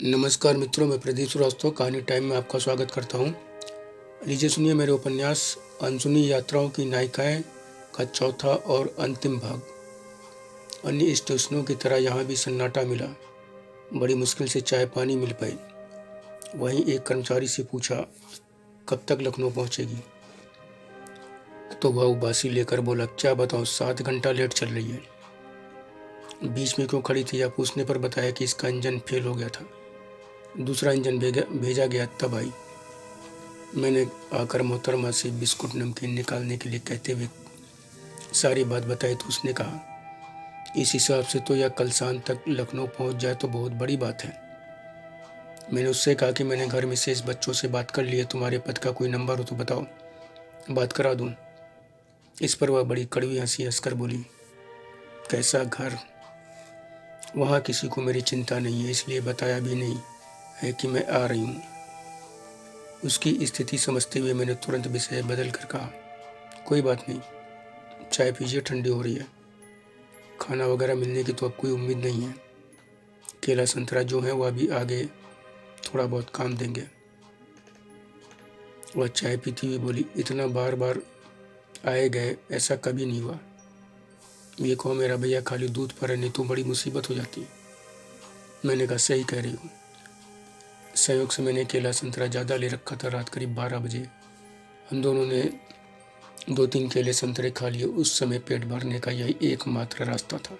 नमस्कार मित्रों, मैं प्रदीप श्रीवास्तव कहानी टाइम में आपका स्वागत करता हूँ। लीजिए सुनिए मेरे उपन्यास अनसुनी यात्राओं की नायिकाएं का चौथा और अंतिम भाग। अन्य स्टेशनों की तरह यहाँ भी सन्नाटा मिला। बड़ी मुश्किल से चाय पानी मिल पाई। वहीं एक कर्मचारी से पूछा, कब तक लखनऊ पहुँचेगी? तो वह उबासी लेकर बोला, क्या बताऊँ, 7 घंटा लेट चल रही है। बीच में क्यों खड़ी थी या पूछने पर बताया कि इसका इंजन फेल हो गया था। दूसरा इंजन भेजा गया तब आई। मैंने आकर मोहतरमा से बिस्कुट नमकीन निकालने के लिए कहते हुए सारी बात बताई तो उसने कहा, इस हिसाब से तो यह कल शाम तक लखनऊ पहुंच जाए तो बहुत बड़ी बात है। मैंने उससे कहा कि मैंने घर में शेष बच्चों से बात कर ली है, तुम्हारे पद का कोई नंबर हो तो बताओ, बात करा दूं। इस पर वह बड़ी कड़वी हंसी हंसकर बोली, कैसा घर? वहाँ किसी को मेरी चिंता नहीं है, इसलिए बताया भी नहीं है कि मैं आ रही हूँ। उसकी स्थिति समझते हुए मैंने तुरंत विषय बदल कर कहा, कोई बात नहीं, चाय पीजिए, ठंडी हो रही है। खाना वगैरह मिलने की तो अब कोई उम्मीद नहीं है। केला संतरा जो है वह भी आगे थोड़ा बहुत काम देंगे। वह चाय पीती हुई बोली, इतना बार बार आए गए ऐसा कभी नहीं हुआ। ये कहो मेरा भैया खाली दूध पर है, नहीं तो बड़ी मुसीबत हो जाती। मैंने कहा, सही कह रही हूँ। संयोग से मैंने केला संतरा ज़्यादा ले रखा था। रात करीब 12 बजे हम दोनों ने 2-3 केले संतरे खा लिए। उस समय पेट भरने का यही एकमात्र रास्ता था।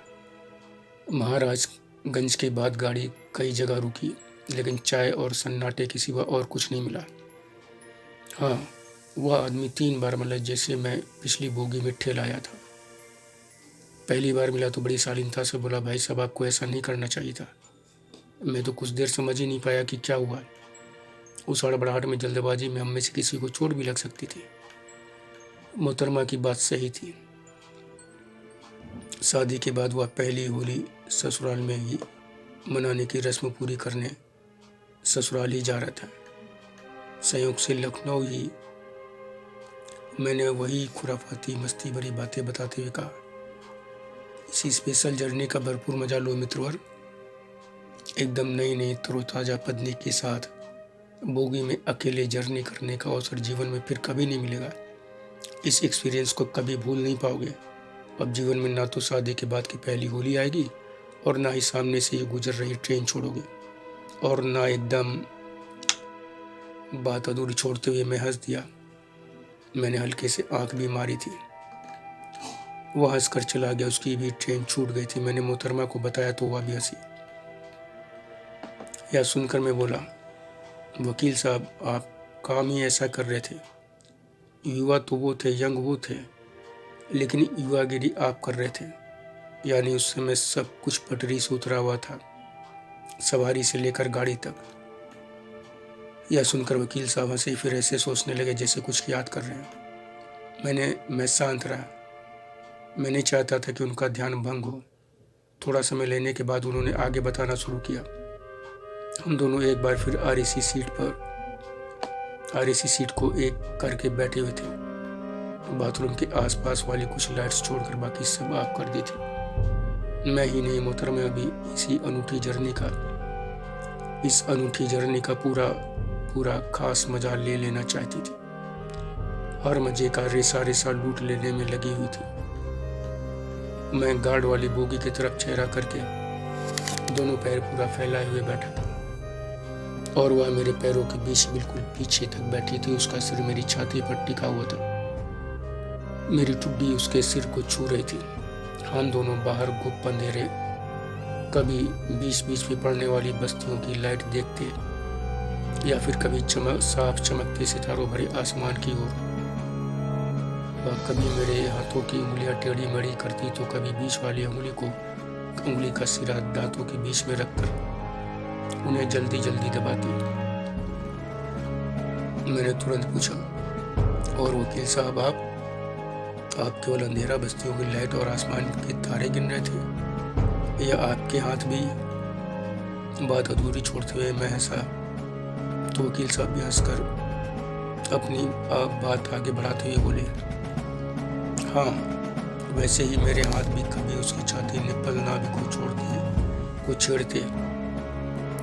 महाराजगंज के बाद गाड़ी कई जगह रुकी, लेकिन चाय और सन्नाटे के सिवा और कुछ नहीं मिला। हाँ, वह आदमी 3 बार मिला जैसे मैं पिछली बोगी में ठेल आया था। पहली बार मिला तो बड़ी शालीनता से बोला, भाई साहब आपको ऐसा नहीं करना चाहिए था। मैं तो कुछ देर समझ ही नहीं पाया कि क्या हुआ। उस हड़बड़ाहट में जल्दबाजी में हम में से किसी को चोट भी लग सकती थी। मोहतरमा की बात सही थी। शादी के बाद वह पहली होली ससुराल में ही मनाने की रस्म पूरी करने ससुराल ही जा रहा था। संयोग से लखनऊ ही। मैंने वही खुराफाती मस्ती भरी बातें बताते हुए कहा, इसी स्पेशल जर्नी का भरपूर मजा लो मित्रवर। एकदम नई नई तरोताज़ा पत्नी के साथ बोगी में अकेले जर्नी करने का अवसर जीवन में फिर कभी नहीं मिलेगा। इस एक्सपीरियंस को कभी भूल नहीं पाओगे। अब जीवन में ना तो शादी के बाद की पहली होली आएगी और ना ही सामने से ये गुजर रही ट्रेन छोड़ोगे, और ना एकदम। बात अधूरी छोड़ते हुए मैं हंस दिया। मैंने हल्के से आंख भी मारी थी। वह हंसकर चला गया। उसकी भी ट्रेन छूट गई थी। मैंने मोहतरमा को बताया तो वह भी हंसी। यह सुनकर मैं बोला, वकील साहब आप काम ही ऐसा कर रहे थे। युवा तो वो थे, यंग वो थे, लेकिन युवागिरी आप कर रहे थे। यानी उस समय सब कुछ पटरी से उतरा हुआ था, सवारी से लेकर गाड़ी तक। यह सुनकर वकील साहब हंसे, फिर ऐसे सोचने लगे जैसे कुछ याद कर रहे हैं। मैं शांत रहा। मैं नहीं चाहता था कि उनका ध्यान भंग हो। थोड़ा समय लेने के बाद उन्होंने आगे बताना शुरू किया। हम दोनों एक बार फिर आरएसी सीट को एक करके बैठे हुए थे। बाथरूम के आसपास वाली कुछ लाइट्स छोड़कर बाकी सब ऑफ कर दी थी। मैं ही नहीं, मोहतरमा भी इस अनूठी जर्नी का पूरा खास मजा ले लेना चाहती थी। हर मजे का रेसा लूट लेने में लगी हुई थी। मैं गार्ड वाली बोगी की तरफ चेहरा करके दोनों पैर पूरा फैलाए हुए बैठा था, और वह मेरे पैरों के बीच बिल्कुल पीछे तक बैठी थी। उसका सिर मेरी छाती पर टिका हुआ था। मेरी ठुड्डी उसके सिर को छू रही थी। हम दोनों बाहर गुप्त अंधेरे, कभी बीच बीच में पड़ने वाली बस्तियों की लाइट देखते, या फिर कभी साफ चमकते सितारों भरे आसमान की ओर। वह कभी मेरे हाथों की उंगलियां टेढ़ी मेढ़ी करती तो कभी बीच वाली उंगली का सिरा दांतों के बीच में रखकर उन्हें जल्दी जल्दी दबाती। मैंने तुरंत पूछा, और वकील साहब आप केवल अंधेरा, बस्तियों की लाइट और आसमान के तारे गिन रहे थे, या आपके हाथ भी? बात अधूरी छोड़ते हुए मैं हंसा तो वकील साहब भी हंसकर अपनी बात आगे बढ़ाते हुए बोले, हाँ, वैसे ही मेरे हाथ भी कभी उसकी छाती निप्पल नाभि को छेड़ते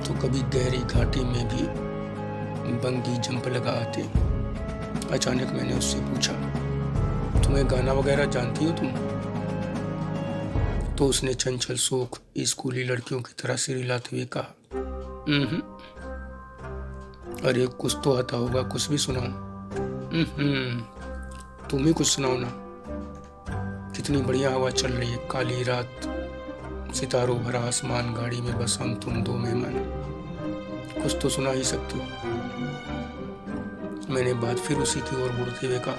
तो कभी गहरी घाटी में भी बंगी जंप लगा आते। अचानक मैंने उससे पूछा, तुम्हें गाना वगैरह जानती हो तुम? तो उसने चंचल सोख स्कूली लड़कियों की तरह सिर हिलाते हुए कहा, "हम्म, अरे कुछ तो आता होगा, कुछ भी सुनाओ। तुम ही कुछ सुनाओ ना। कितनी बढ़िया हवा चल रही है, काली रात, सितारों भरा आसमान, गाड़ी में बस हम तुम दो मेहमान, कुछ तो सुना ही सकते हो।" मैंने बात फिर उसी की ओर मुड़ते हुए कहा,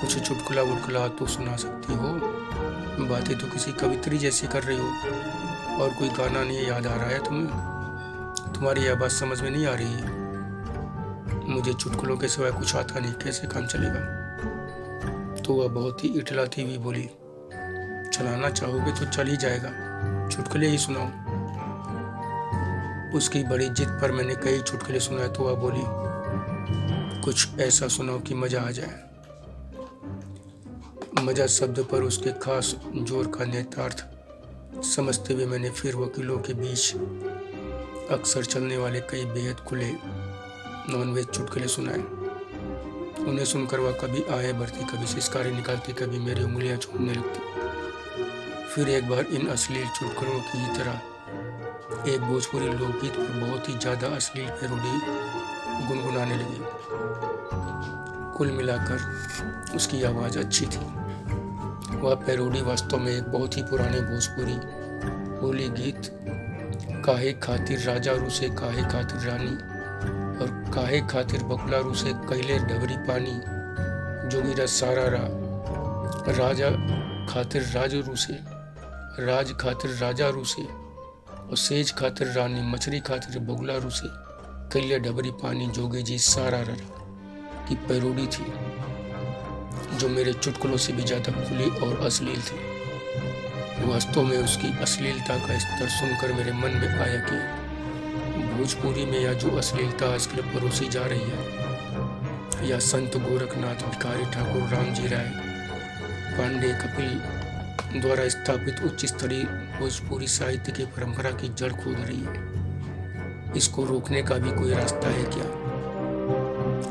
कुछ चुटकुला वुटकुला तो सुना सकती हो, बातें तो किसी कवित्री जैसी कर रही हो। और कोई गाना नहीं याद आ रहा है तुम्हें? तुम्हारी यह बात समझ में नहीं आ रही है। मुझे चुटकुलों के सिवाय कुछ आता नहीं, कैसे काम चलेगा? तो वह बहुत ही इठलाती हुई बोली, चलाना चाहोगे तो चल ही जाएगा, चुटकुले ही सुनाओ। उसकी बड़ी जिद पर मैंने कई चुटकुले सुनाए तो वह बोली, कुछ ऐसा सुनाओ कि मजा आ जाए। मजा शब्द पर उसके खास जोर का नेतार्थ समझते हुए मैंने फिर वकीलों के बीच अक्सर चलने वाले कई बेहद खुले नॉनवेज चुटकुले सुनाए। उन्हें सुनकर वह कभी आए बढ़ती, कभी सिसकारे निकालती, कभी मेरी उंगलियां चूमने लगती। फिर एक बार इन अश्लील चुटकुलों की ही तरह एक भोजपुरी लोकगीत पर बहुत ही ज्यादा अश्लील पैरोडी गुनगुनाने लगी। कुल मिलाकर उसकी आवाज अच्छी थी। वह पैरोडी वास्तव में एक बहुत ही पुराने भोजपुरी होली गीत, काहे खातिर राजा रूसे काहे खातिर रानी, और काहे खातिर बकुला रूसे कैले डबरी पानी, जोगिरा सारा रा, राजा खातिर राज रूसे, राज खातिर राजा रूसे, और सेज खातिर रानी, मछली खातिर बगुला रूसे कैले डबरी पानी, जोगी जी सारा रा की पैरोडी थी, जो मेरे चुटकुलों से भी ज्यादा खुली और अश्लील थी। वास्तव में उसकी अश्लीलता का स्तर सुनकर मेरे मन में आया कि भोजपुरी में यह जो अश्लीलता आजकल परोसी जा रही है, या संत गोरखनाथ, भिखारी ठाकुर, रामजी राय, पांडे, कपिल द्वारा स्थापित उच्च स्तरीय भोजपुरी साहित्य की परंपरा की जड़ खोद रही है, इसको रोकने का भी कोई रास्ता है क्या?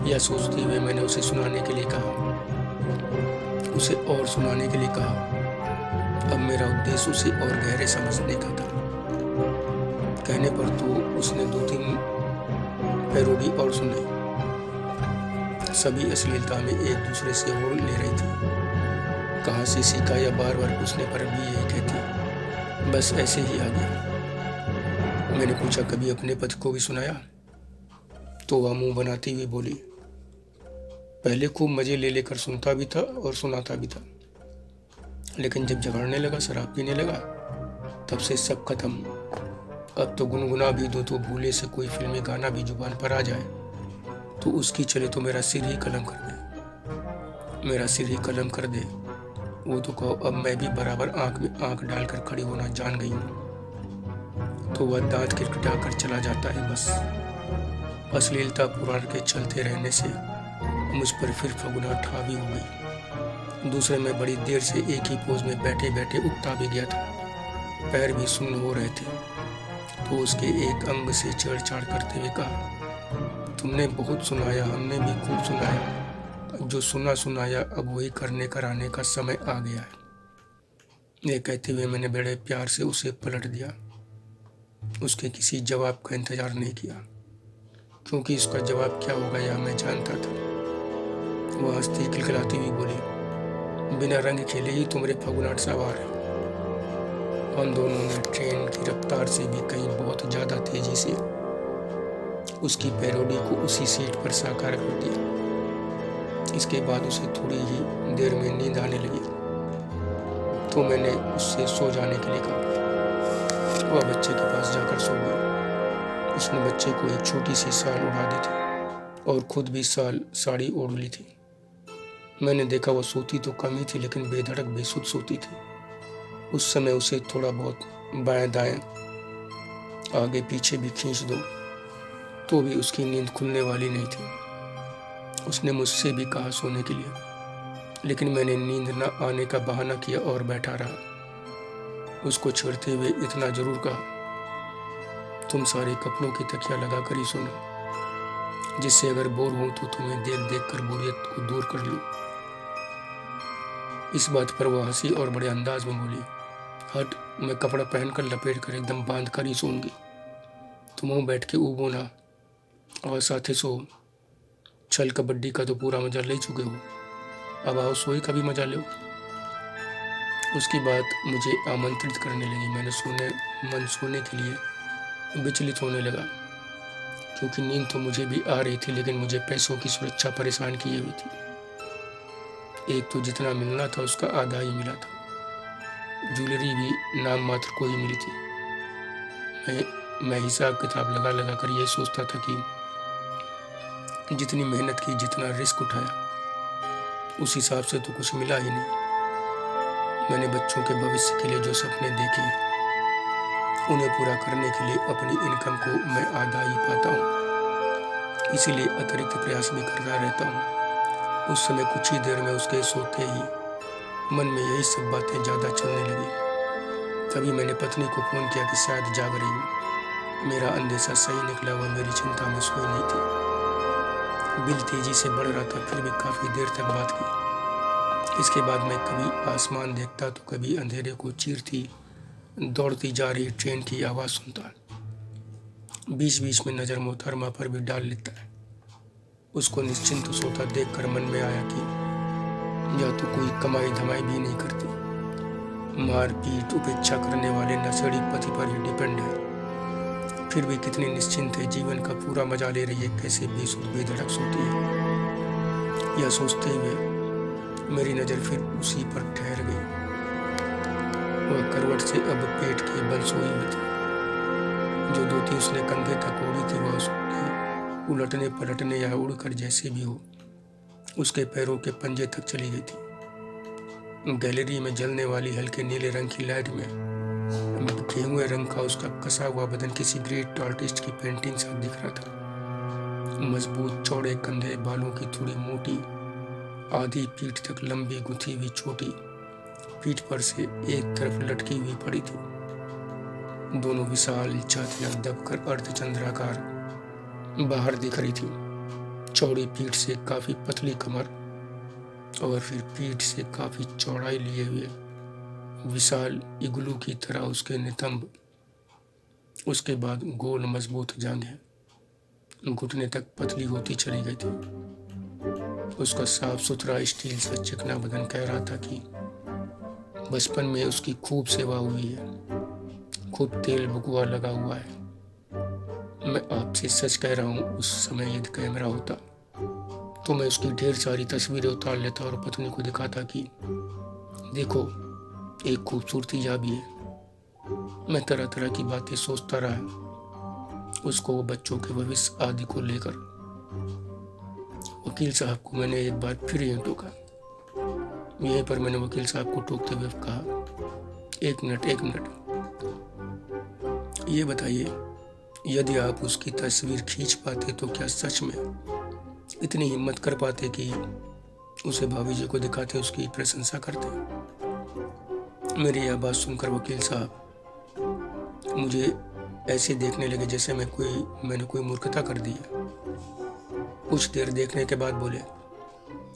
यह सोचते हुए मैंने उसे सुनाने के लिए कहा, उसे और सुनाने के लिए कहा। अब मेरा उद्देश्य उसे और गहरे समझने का था। कहने पर तो उसने 2-3 पैरोडी और सुनाई, सभी अश्लीलता में एक दूसरे से होड़ ले रही थी। कहाँ से सीखा या बार बार पूछने पर भी यही कहती, बस ऐसे ही आ गया। मैंने पूछा, कभी अपने पति को भी सुनाया? तो वह मुंह बनाती हुई बोली, पहले खूब मजे ले लेकर सुनता भी था और सुनाता भी था, लेकिन जब झगड़ने लगा, शराब पीने लगा, तब से सब खत्म। अब तो गुनगुना भी दो तो भूले से कोई फिल्मी गाना भी जुबान पर आ जाए तो उसकी चले तो मेरा सिर ही कलम कर दे, मेरा सिर ही कलम कर दे। वो तो कहो, अब मैं भी बराबर आंख में आंख डालकर खड़ी होना जान गई हूँ। तो वह दांत किटकिटा कर चला जाता है। बस अश्लीलता पुराण के चलते रहने से मुझ पर फिर फगुनाहट हावी हो गई। दूसरे में बड़ी देर से एक ही पोज में बैठे बैठे उठता भी गया था, पैर भी सुन्न हो रहे थे। तो उसके एक अंग से छेड़छाड़ करते हुए कहा, तुमने बहुत सुनाया, हमने भी खूब सुनाया, अब जो सुना सुनाया अब वही करने कराने का समय आ गया है। ये कहते हुए मैंने बड़े प्यार से उसे पलट दिया। उसके किसी जवाब का इंतजार नहीं किया, क्योंकि उसका जवाब क्या होगा यह मैं जानता था। वह हंसती खिलखिलाती हुई बोली, बिना रंग खेले ही तुम्हारे फगुनाहट सवार है। हम दोनों ने ट्रेन की रफ्तार से भी कहीं बहुत ज्यादा तेजी से उसकी पैरोडी को उसी सीट पर साकार कर दिया। इसके बाद उसे थोड़ी ही देर में नींद आने लगी, तो मैंने उससे सो जाने के लिए कहा। वह बच्चे के पास जाकर सो गई। उसने बच्चे को एक छोटी सी साल उड़ा दी थी और खुद भी साड़ी ओढ़ ली थी। मैंने देखा वह सोती तो कम ही थी, लेकिन बेधड़क बेसुध सोती थी। उस समय उसे थोड़ा बहुत बाएं दाएं आगे पीछे भी खींच दो तो भी उसकी नींद खुलने वाली नहीं थी। उसने मुझसे भी कहा सोने के लिए, लेकिन मैंने नींद न आने का बहाना किया और बैठा रहा। उसको छेड़ते हुए इतना जरूर कहा, तुम सारे कपड़ों की तकिया लगा कर ही सोना, जिससे अगर बोर हूं तो तुम्हें देख देख कर बोरियत को दूर कर लूं। इस बात पर वह हंसी और बड़े अंदाज में बोली, हट, मैं कपड़ा पहनकर लपेट कर एकदम बांध कर ही सोऊंगी। तुम वहाँ बैठ के ऊबो ना और साथे सो। छल कबड्डी का तो पूरा मजा ले चुके हो, अब आओ सोई का भी मजा लो। उसकी बात मुझे आमंत्रित करने लगी। मैंने सोने के लिए विचलित होने लगा, क्योंकि नींद तो मुझे भी आ रही थी, लेकिन मुझे पैसों की सुरक्षा परेशान किए हुई थी। एक तो जितना मिलना था उसका आधा ही मिला था, ज्वेलरी भी नाम मात्र को ही मिली थी। मैं हिसाब किताब लगा लगा कर ये सोचता था कि जितनी मेहनत की, जितना रिस्क उठाया, उस हिसाब से तो कुछ मिला ही नहीं। मैंने बच्चों के भविष्य के लिए जो सपने देखे, उन्हें पूरा करने के लिए अपनी इनकम को मैं आधा ही पाता हूँ, इसीलिए अतिरिक्त प्रयास भी करता रहता हूँ। उस समय कुछ ही देर में उसके सोते ही मन में यही सब बातें ज़्यादा चलने लगी। तभी मैंने पत्नी को फ़ोन किया कि शायद जाग रही हूँ। मेरा अंदेशा सही निकला, वह मेरी चिंता में सोई नहीं थी। बिल तेजी से बढ़ रहा था, फिर भी काफ़ी देर तक बात की। इसके बाद मैं कभी आसमान देखता तो कभी अंधेरे को चीरती दौड़ती जा रही ट्रेन की आवाज़ सुनता। बीच बीच में नज़र मोहतरमा पर भी डाल लेता है। उसको निश्चिंत सोता देखकर मन में आया कि या तो कोई कमाई धमाई भी नहीं करती, मारपीट उपेक्षा करने वाले नशेड़ी पति पर ही डिपेंड है, फिर भी कितनी निश्चिंत है, जीवन का पूरा मजा ले रही है, कैसे बेसुध बेधड़क सोती है। यह सोचते हुए मेरी नज़र फिर उसी पर ठहर गई। वह करवट से अब पेट के बल सोई हुई थी। जो धोती उसने कंधे तक ओढ़ी थी, वह उसके उलटने पलटने या उड़कर जैसे भी हो उसके पैरों के पंजे तक चली गई थी। गैलरी में जलने वाली हल्के नीले रंग की लाइट में गेहुए रंग का उसका कसा हुआ बदन किसी ग्रेट आर्टिस्ट की पेंटिंग सा दिख रहा था। मजबूत चौड़े कंधे, बालों की थोड़ी मोटी आधी पीठ तक लंबी गुथी हुई छोटी पीठ पर से एक तरफ लटकी हुई पड़ी थी। दोनों विशाल छातियां दबकर अर्धचंद्राकार बाहर दिख रही थी। चौड़ी पीठ से काफी पतली कमर और फिर पीठ से काफी चौड़ाई लिए हुए विशाल इग्लू की तरह उसके नितंब। उसके बाद गोल मजबूत जांघें घुटने तक पतली होती चली गई थी। उसका साफ सुथरा स्टील सा चिकना बदन कह रहा था कि बचपन में उसकी खूब सेवा हुई है, खूब तेल भुकुआ लगा हुआ है। मैं आपसे सच कह रहा हूँ, उस समय यदि कैमरा होता तो मैं उसकी ढेर सारी तस्वीरें उतार लेता और पत्नी को दिखाता कि देखो, एक खूबसूरती जा भी है। मैं तरह तरह की बातें सोचता रहा, उसको वो बच्चों के भविष्य आदि को लेकर। वकील साहब को मैंने एक बार फिर यूं टोका। यहीं पर मैंने वकील साहब को टोकते हुए कहा, एक मिनट, ये बताइए, यदि आप उसकी तस्वीर खींच पाते तो क्या सच में इतनी हिम्मत कर पाते कि उसे भाभी जी को दिखाते, उसकी प्रशंसा करते? मेरी यह बात सुनकर वकील साहब मुझे ऐसे देखने लगे जैसे मैंने कोई मूर्खता कर दी है। कुछ देर देखने के बाद बोले,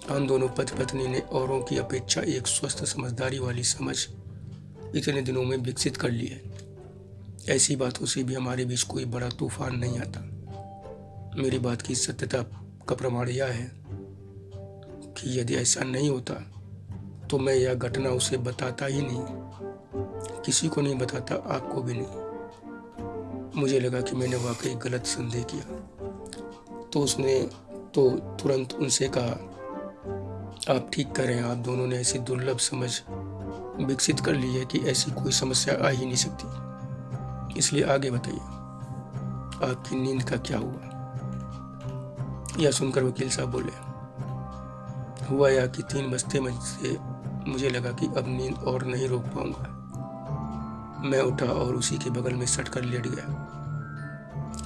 हम दोनों पति पत्नी ने औरों की अपेक्षा एक स्वस्थ समझदारी वाली समझ इतने दिनों में विकसित कर ली है। ऐसी बातों से भी हमारे बीच कोई बड़ा तूफान नहीं आता। मेरी बात की सत्यता का प्रमाण यह है कि यदि ऐसा नहीं होता तो मैं यह घटना उसे बताता ही नहीं, किसी को नहीं बताता, आपको भी नहीं। मुझे लगा कि मैंने वाकई गलत संदेह किया, तो उसने तो तुरंत उनसे कहा, आप ठीक कह रहे हैं, आप दोनों ने ऐसी दुर्लभ समझ विकसित कर ली है कि ऐसी कोई समस्या आ ही नहीं सकती। इसलिए आगे बताइए, आपकी नींद का क्या हुआ? यह सुनकर वकील साहब बोले, हुआ यह कि 3 बजते से मुझे लगा कि अब नींद और नहीं रोक पाऊंगा। मैं उठा और उसी के बगल में सट कर लेट गया।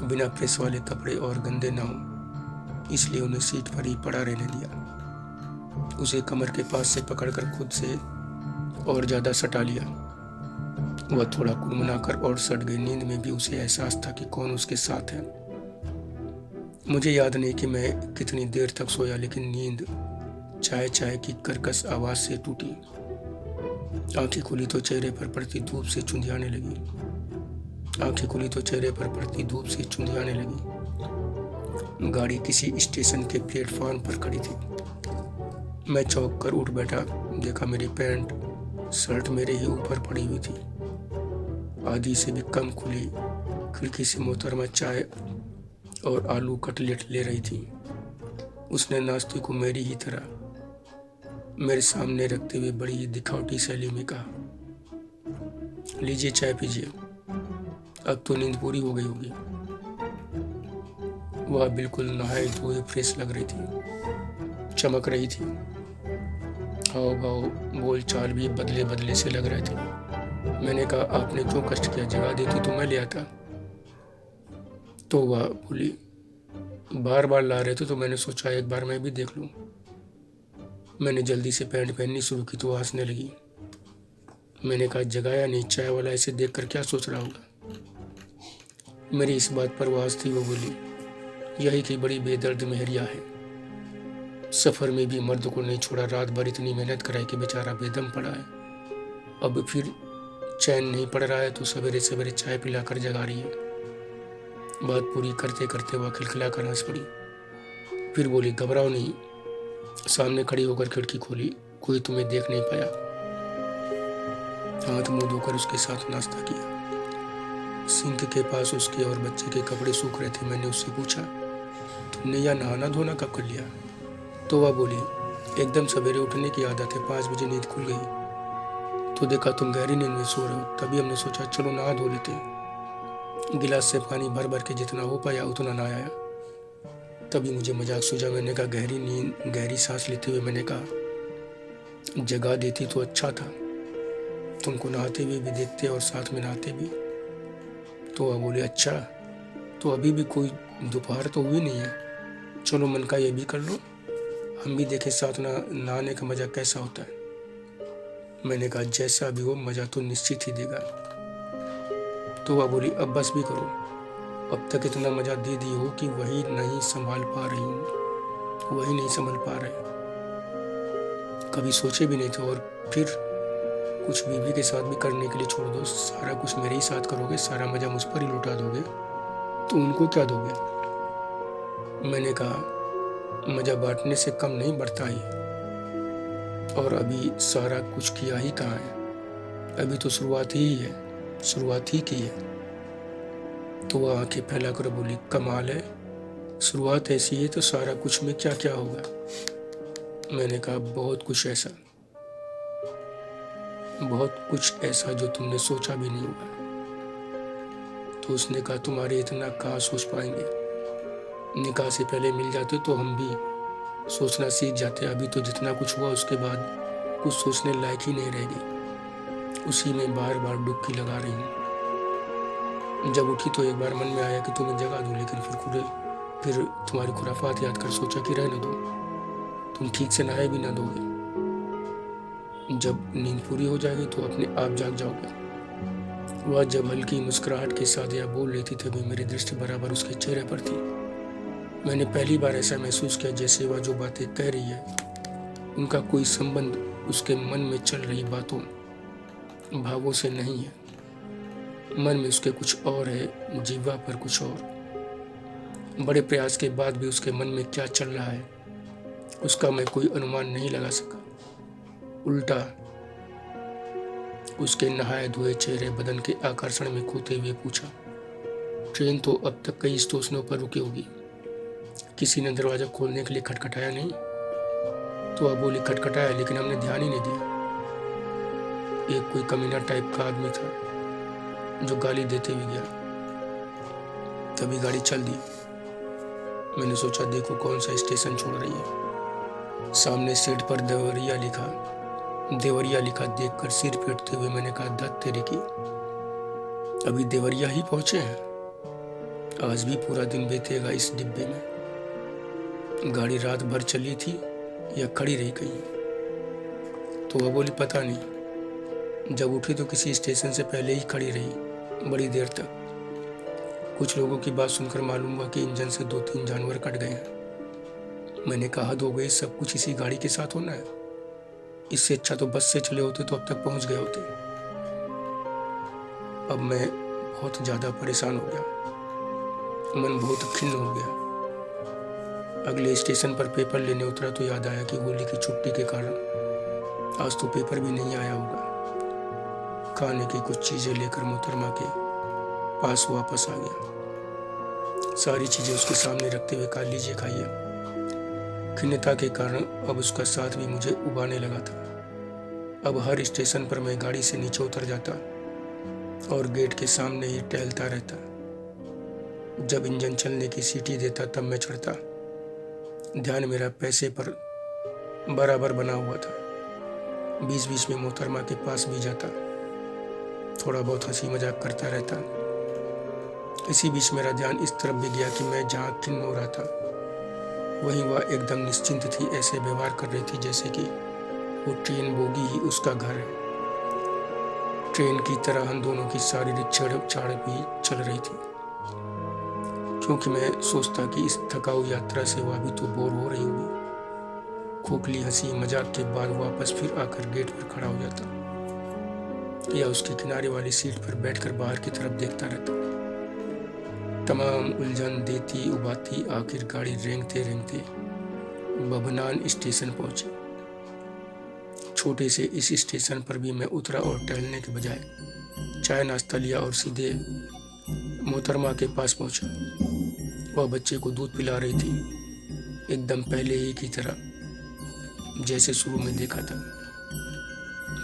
बिना प्रेस वाले कपड़े और गंदे ना हो, इसलिए उन्हें सीट पर ही पड़ा रहने दिया। उसे कमर के पास से पकड़कर खुद से और ज्यादा सटा लिया। वह थोड़ा कुड़मुड़ाकर और सट गई। नींद में भी उसे एहसास था कि कौन उसके साथ है। मुझे याद नहीं कि मैं कितनी देर तक सोया, लेकिन नींद चाय चाय की कर्कश आवाज से टूटी। आंखें खुली तो चेहरे पर पड़ती धूप से चुंधियाने लगी। गाड़ी किसी स्टेशन के प्लेटफॉर्म पर खड़ी थी। मैं चौंक कर उठ बैठा। देखा मेरी पैंट शर्ट मेरे ही ऊपर पड़ी हुई थी। आधी से भी कम खुली खिड़की से मोहतरमा चाय और आलू कटलेट ले रही थी। उसने नाश्ते को मेरी ही तरह मेरे सामने रखते हुए बड़ी ही दिखावटी शैली में कहा, लीजिए चाय पीजिए, अब तो नींद पूरी हो गई होगी। वह बिल्कुल नहाए धोए फ्रेश लग रही थी, चमक रही थी। हाव भाव बोल चाल भी बदले बदले से लग रहे थे। मैंने कहा, आपने क्यों कष्ट किया, जगा देती तो मैं ले आता। तो वह बोली, बार बार ला रहे थे तो मैंने सोचा एक बार मैं भी देख लूं। मैंने जल्दी से पैंट पहननी शुरू की तो वो हंसने लगी। मैंने कहा, जगाया नहीं, चाय वाला ऐसे देखकर क्या सोच रहा होगा। मेरी इस बात पर वह हंसती हुई बोली, यही की बड़ी बेदर्द मेहरिया है। सफर में भी मर्द को नहीं छोड़ा, रात भर इतनी मेहनत कराई कि बेचारा बेदम पड़ा है। अब फिर चैन नहीं पड़ रहा है तो सवेरे सवेरे चाय पिलाकर जगा रही है। बात पूरी करते करते वह खिलखिलाकर हंस पड़ी। फिर बोली, घबराओ नहीं। सामने खड़ी होकर खिड़की खोली, कोई तुम्हें देख नहीं पाया। हाथ मुंह धोकर उसके साथ नाश्ता किया। सिंक के पास उसके और बच्चे के कपड़े सूख रहे थे। मैंने उससे पूछा, तुमने यह नहाना धोना कब कर लिया। तो वह बोली, एकदम सवेरे उठने की आदत है, 5 बजे नींद खुल गई तो देखा तुम गहरी नींद में सो रहे हो, तभी हमने सोचा चलो नहा धो लेते। गिलास से पानी भर भर के जितना हो पाया उतना नहाया। तभी मुझे मजाक सूझा। मैंने कहा, गहरी नींद, गहरी सांस लेते हुए मैंने कहा, जगा देती तो अच्छा था, तुमको नहाते हुए भी देखते और साथ में नहाते भी। तो वह बोले, अच्छा तो अभी भी कोई दोपहर तो हुई नहीं है, चलो मन का ये भी कर लो, हम भी देखें साथ नहाने का मजा कैसा होता है। मैंने कहा, जैसा भी हो मजा तो निश्चित ही देगा। तो वह बोली, अब बस भी करो, अब तक इतना मजा दे दी हो कि वही नहीं संभाल पा रहे। कभी सोचे भी नहीं थे, और फिर कुछ बीवी के साथ भी करने के लिए छोड़ दो, सारा कुछ मेरे ही साथ करोगे, सारा मजा मुझ पर ही लुटा दोगे, तो उनको क्या दोगे। मैंने कहा, मजा बांटने से कम नहीं बढ़ता ही, और अभी सारा कुछ किया ही कहाँ है, अभी तो शुरुआत ही की है। तो वह आंखें फैलाकर बोली, कमाल है, शुरुआत ऐसी है तो सारा कुछ में क्या क्या होगा। मैंने कहा, बहुत कुछ ऐसा जो तुमने सोचा भी नहीं होगा। तो उसने कहा, तुम्हारे इतना कहाँ सोच पाएंगे, निकाह से पहले मिल जाते तो हम भी सोचना सीख जाते। अभी तो जितना कुछ हुआ उसके बाद कुछ सोचने लायक ही नहीं रहेगी, उसी में बार बार डुबकी लगा रही हूँ। जब उठी तो एक बार मन में आया कि तुम्हें जगा दूं, लेकिन फिर तुम्हारी खुराफात याद कर सोचा कि रहने दो, तुम ठीक से नहाए भी ना दोगे। जब नींद पूरी हो जाएगी तो अपने आप जाग जाओगे। वह जब हल्की मुस्कुराहट के साथ यह बोल रही थी तभी मेरी दृष्टि बराबर उसके चेहरे पर थी। मैंने पहली बार ऐसा महसूस किया जैसे वह जो बातें कह रही है उनका कोई संबंध उसके मन में चल रही बातों भावों से नहीं है। मन में उसके कुछ और है, जिह्वा पर कुछ और। बड़े प्रयास के बाद भी उसके मन में क्या चल रहा है उसका मैं कोई अनुमान नहीं लगा सका। उल्टा उसके नहाए धोए चेहरे बदन के आकर्षण में खोते हुए पूछा, ट्रेन तो अब तक कई स्टेशनों पर रुकी होगी, किसी ने दरवाजा खोलने के लिए खटखटाया नहीं। तो वह बोली, खटखटाया लेकिन हमने ध्यान ही नहीं दिया। एक कोई कमीना टाइप का आदमी था जो गाली देते हुए गया। तभी गाड़ी चल दी। मैंने सोचा देखो कौन सा स्टेशन छोड़ रही है। सामने सीट पर देवरिया लिखा देखकर सिर पीटते हुए मैंने कहा, दत्त तेरे की, अभी देवरिया ही पहुंचे हैं, आज भी पूरा दिन बीतेगा इस डिब्बे में। गाड़ी रात भर चली थी या खड़ी रही कहीं। तो वह बोली, पता नहीं, जब उठी तो किसी स्टेशन से पहले ही खड़ी रही बड़ी देर तक। कुछ लोगों की बात सुनकर मालूम हुआ कि इंजन से 2-3 जानवर कट गए हैं। मैंने कहा, हद हो गई, सब कुछ इसी गाड़ी के साथ होना है। इससे अच्छा तो बस से चले होते तो अब तक पहुंच गए होते। अब मैं बहुत ज़्यादा परेशान हो गया, मन बहुत खिन्न हो गया। अगले स्टेशन पर पेपर लेने उतरा तो याद आया कि होली की छुट्टी के कारण आज तो पेपर भी नहीं आया होगा। खाने की कुछ चीज़ें लेकर मोहतरमा के पास वापस आ गया। सारी चीज़ें उसके सामने रखते हुए, कहा, लीजिए खाइए। खिन्नता के कारण अब उसका साथ भी मुझे उबाने लगा था। अब हर स्टेशन पर मैं गाड़ी से नीचे उतर जाता और गेट के सामने ही टहलता रहता। जब इंजन चलने की सीटी देता तब मैं चढ़ता। ध्यान मेरा पैसे पर बराबर बना हुआ था। बीच बीच में मोहतरमा के पास भी जाता, थोड़ा बहुत हंसी मजाक करता रहता। इसी बीच मेरा ध्यान इस तरफ भी गया कि मैं जहाँ खिन्न हो रहा था वहीं वह एकदम निश्चिंत थी। ऐसे व्यवहार कर रही थी जैसे कि वो ट्रेन बोगी ही उसका घर है। ट्रेन की तरह हम दोनों की शारीरिक छेड़छाड़ भी चल रही थी, क्योंकि मैं सोचता कि इस थकाऊ यात्रा से वह भी तो बोर हो रही होगी। खोखली हंसी मजाक के बाद वापस फिर आकर गेट पर खड़ा हो जाता या उसके किनारे वाली सीट पर बैठकर बाहर की तरफ देखता रहता। तमाम उलझन देती उबाती आखिर गाड़ी रेंगते रेंगते बभनान स्टेशन पहुंची। छोटे से इस स्टेशन पर भी मैं उतरा और टहलने के बजाय चाय नाश्ता लिया और सीधे मोहतरमा के पास पहुंचा। वह बच्चे को दूध पिला रही थी, एकदम पहले ही की तरह जैसे शुरू में देखा था।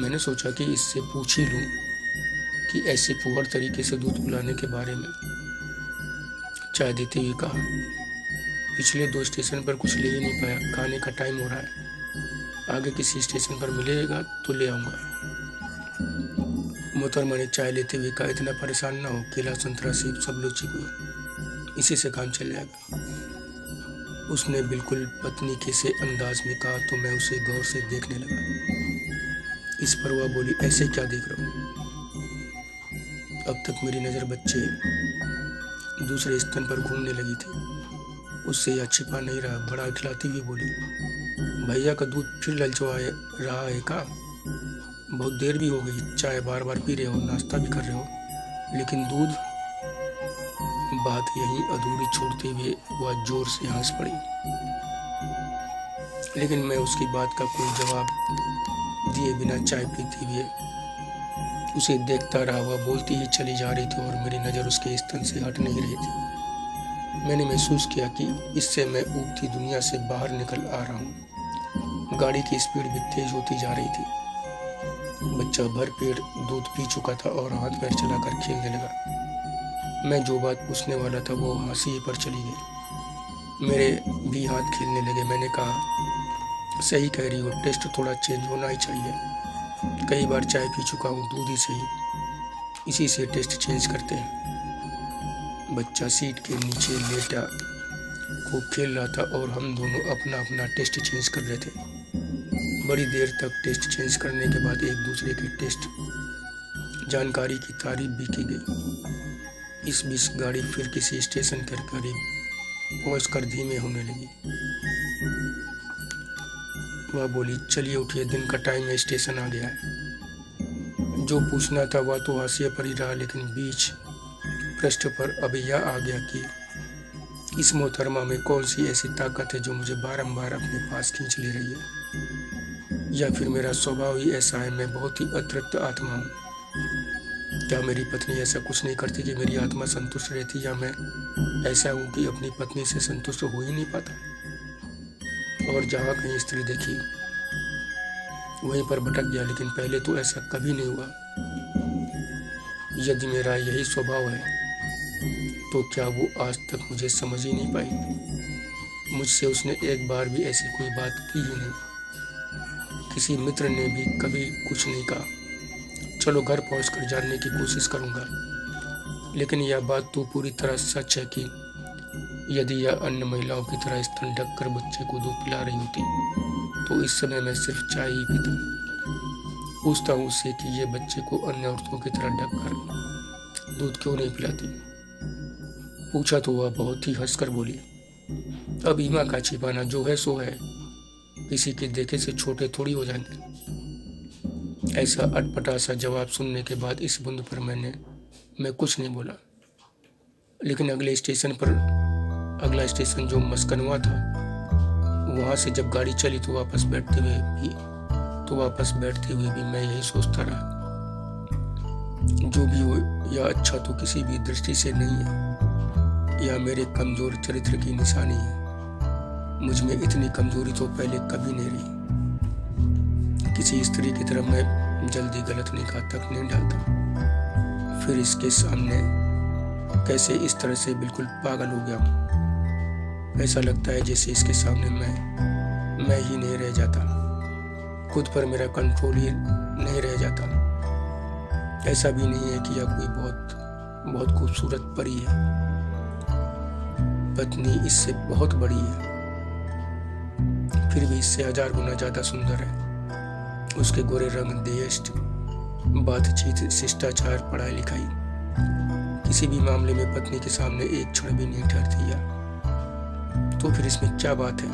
मैंने सोचा कि इससे पूछ ही लूं कि ऐसे फुहर तरीके से दूध पिलाने के बारे में। चाय देते हुए कहा, पिछले 2 स्टेशन पर कुछ ले ही नहीं पाया, खाने का टाइम हो रहा है, आगे किसी स्टेशन पर मिलेगा तो ले आऊँगा। मोहतरमा ने चाय लेते हुए कहा, इतना परेशान ना हो, केला संतरा सेब सब लो चीकू, इसी से काम चल जाएगा। उसने बिल्कुल पत्नी के से अंदाज में कहा तो मैं उसे गौर से देखने लगा। इस पर वह बोली, ऐसे क्या देख रहा हूँ? अब तक मेरी नज़र बच्चे दूसरे स्तन पर घूमने लगी थी। उससे यह छिपा नहीं रहा, बड़ा खिलाती हुई बोली, भैया का दूध फिर ललचवा रहा है का? बहुत देर भी हो गई, चाय बार बार पी रहे हो, नाश्ता भी कर रहे हो, लेकिन दूध? बात यहीं अधूरी छोड़ते हुए वह जोर से हंस पड़ी, लेकिन मैं उसकी बात का कोई जवाब दिए बिना चाय पीते हुए उसे देखता रहा। वह बोलती ही चली जा रही थी और मेरी नज़र उसके स्तन से हट नहीं रही थी। मैंने महसूस किया कि इससे मैं उगती दुनिया से बाहर निकल आ रहा हूँ। गाड़ी की स्पीड भी तेज होती जा रही थी। बच्चा भर पेट दूध पी चुका था और हाथ पैर चलाकर खेलने लगा। मैं जो बात पूछने वाला था वो हंसी पर चली गई। मेरे भी हाथ खेलने लगे। मैंने कहा, सही कह रही हो, टेस्ट थोड़ा चेंज होना ही चाहिए। कई बार चाय पी चुका हूँ, दूध ही सही, इसी से टेस्ट चेंज करते हैं। बच्चा सीट के नीचे लेटा खूब खेल रहा था और हम दोनों अपना अपना टेस्ट चेंज कर रहे थे। बड़ी देर तक टेस्ट चेंज करने के बाद एक दूसरे की टेस्ट जानकारी की तारीफ भी की गई। इस बीच गाड़ी फिर किसी स्टेशन के करीब पहुंचकर धीमे होने लगी। वह बोली, चलिए उठिए, दिन का टाइम है, स्टेशन आ गया है। जो पूछना था वह तो हाशिए पर ही रहा, लेकिन बीच पृष्ठ पर अब यह आ गया कि इस मोहतरमा में कौन सी ऐसी ताकत है जो मुझे बारंबार अपने पास खींच ले रही है, या फिर मेरा स्वभाव ही ऐसा है, मैं बहुत ही अतृप्त आत्मा हूँ। क्या मेरी पत्नी ऐसा कुछ नहीं करती कि मेरी आत्मा संतुष्ट रहती, या मैं ऐसा हूँ कि अपनी पत्नी से संतुष्ट हो ही नहीं पाता और जहाँ कहीं स्त्री देखी वहीं पर भटक गया, लेकिन पहले तो ऐसा कभी नहीं हुआ। यदि मेरा यही स्वभाव है तो क्या वो आज तक मुझे समझ ही नहीं पाई? मुझसे उसने एक बार भी ऐसी कोई बात की ही नहीं। किसी मित्र ने भी कभी कुछ नहीं कहा। चलो घर पहुंचकर जानने की कोशिश करूंगा, लेकिन यह बात तो पूरी तरह सच है कि यदि यह अन्य महिलाओं की तरह स्तन ढककर बच्चे को दूध पिला रही होती तो इस समय मैं सिर्फ चाय ही पीता। पूछता हूँ उससे कि ये बच्चे को अन्य औरतों की तरह ढक कर दूध क्यों नहीं पिलाती। पूछा तो वह बहुत ही हंसकर बोली, अब ईमा का छिपाना, जो है सो है, किसी के देखे से छोटे थोड़ी हो जाएंगे। ऐसा अटपटा सा जवाब सुनने के बाद इस बुंद पर मैं कुछ नहीं बोला। लेकिन अगला स्टेशन जो मस्कनवा था, वहां से जब गाड़ी चली तो वापस बैठते हुए भी मैं यही सोचता रहा, जो भी हो यह अच्छा तो किसी भी दृष्टि से नहीं है। यह मेरे कमजोर चरित्र की निशानी है। मुझ में इतनी कमजोरी तो पहले कभी नहीं रही। किसी स्त्री की तरफ मैं जल्दी गलत निगाह तक नहीं डालता। फिर इसके सामने कैसे इस तरह से बिल्कुल पागल हो गया हूँ। ऐसा लगता है जैसे इसके सामने मैं ही नहीं रह जाता, खुद पर मेरा कंट्रोल ही नहीं रह जाता। ऐसा भी नहीं है कि यह कोई बहुत खूबसूरत परी है। पत्नी इससे बहुत बड़ी है, फिर भी इससे 1000 गुना ज्यादा सुंदर है। उसके गोरे रंग, देश, बातचीत, शिष्टाचार, पढ़ाई लिखाई, किसी भी मामले में पत्नी के सामने एक क्षण भी नहीं ठहरती। या तो फिर इसमें क्या बात है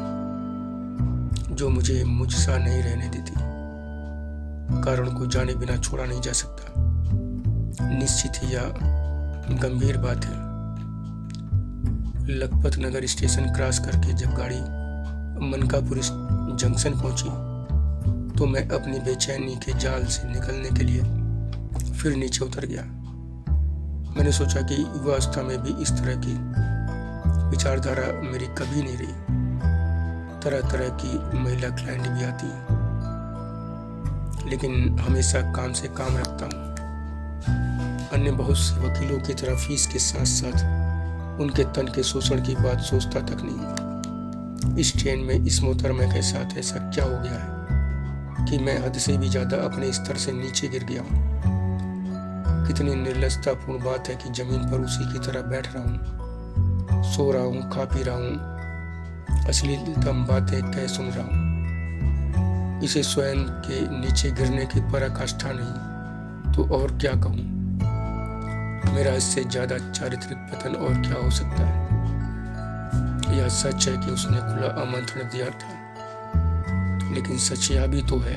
जो मुझे मुझसा नहीं रहने देती। कारण को जाने बिना छोड़ा नहीं जा सकता। निश्चित ही यह गंभीर बात है। लखपत नगर स्टेशन क्रॉस करके जब गाड़ी मनकापुर जंक्शन पहुंची तो मैं अपनी बेचैनी के जाल से निकलने के लिए फिर नीचे उतर गया। मैंने सोचा कि युवावस्था में भी इस तरह की विचारधारा मेरी कभी नहीं रही। तरह तरह की महिला क्लाइंट भी आती हैं, लेकिन हमेशा काम से काम रखता हूँ। अन्य बहुत से वकीलों की तरह फीस के साथ साथ उनके तन के शोषण की बात सोचता तक नहीं। इस ट्रेन में इस मोहतरमा के साथ ऐसा क्या हो गया है कि मैं हद से भी ज्यादा अपने स्तर से नीचे गिर गया हूँ। कितनी निर्लजतापूर्ण बात है कि जमीन पर उसी की तरह बैठ रहा हूँ, सो रहा हूँ, खा पी रहा हूँ, अश्लीलतम बातें कह सुन रहा हूँ। इसे स्वयं के नीचे गिरने की पराकाष्ठा नहीं तो और क्या कहूँ। मेरा इससे ज्यादा चारित्रिक पतन और क्या हो सकता है। यह सच है कि उसने खुला आमंत्रण दिया था, लेकिन सच यह भी तो है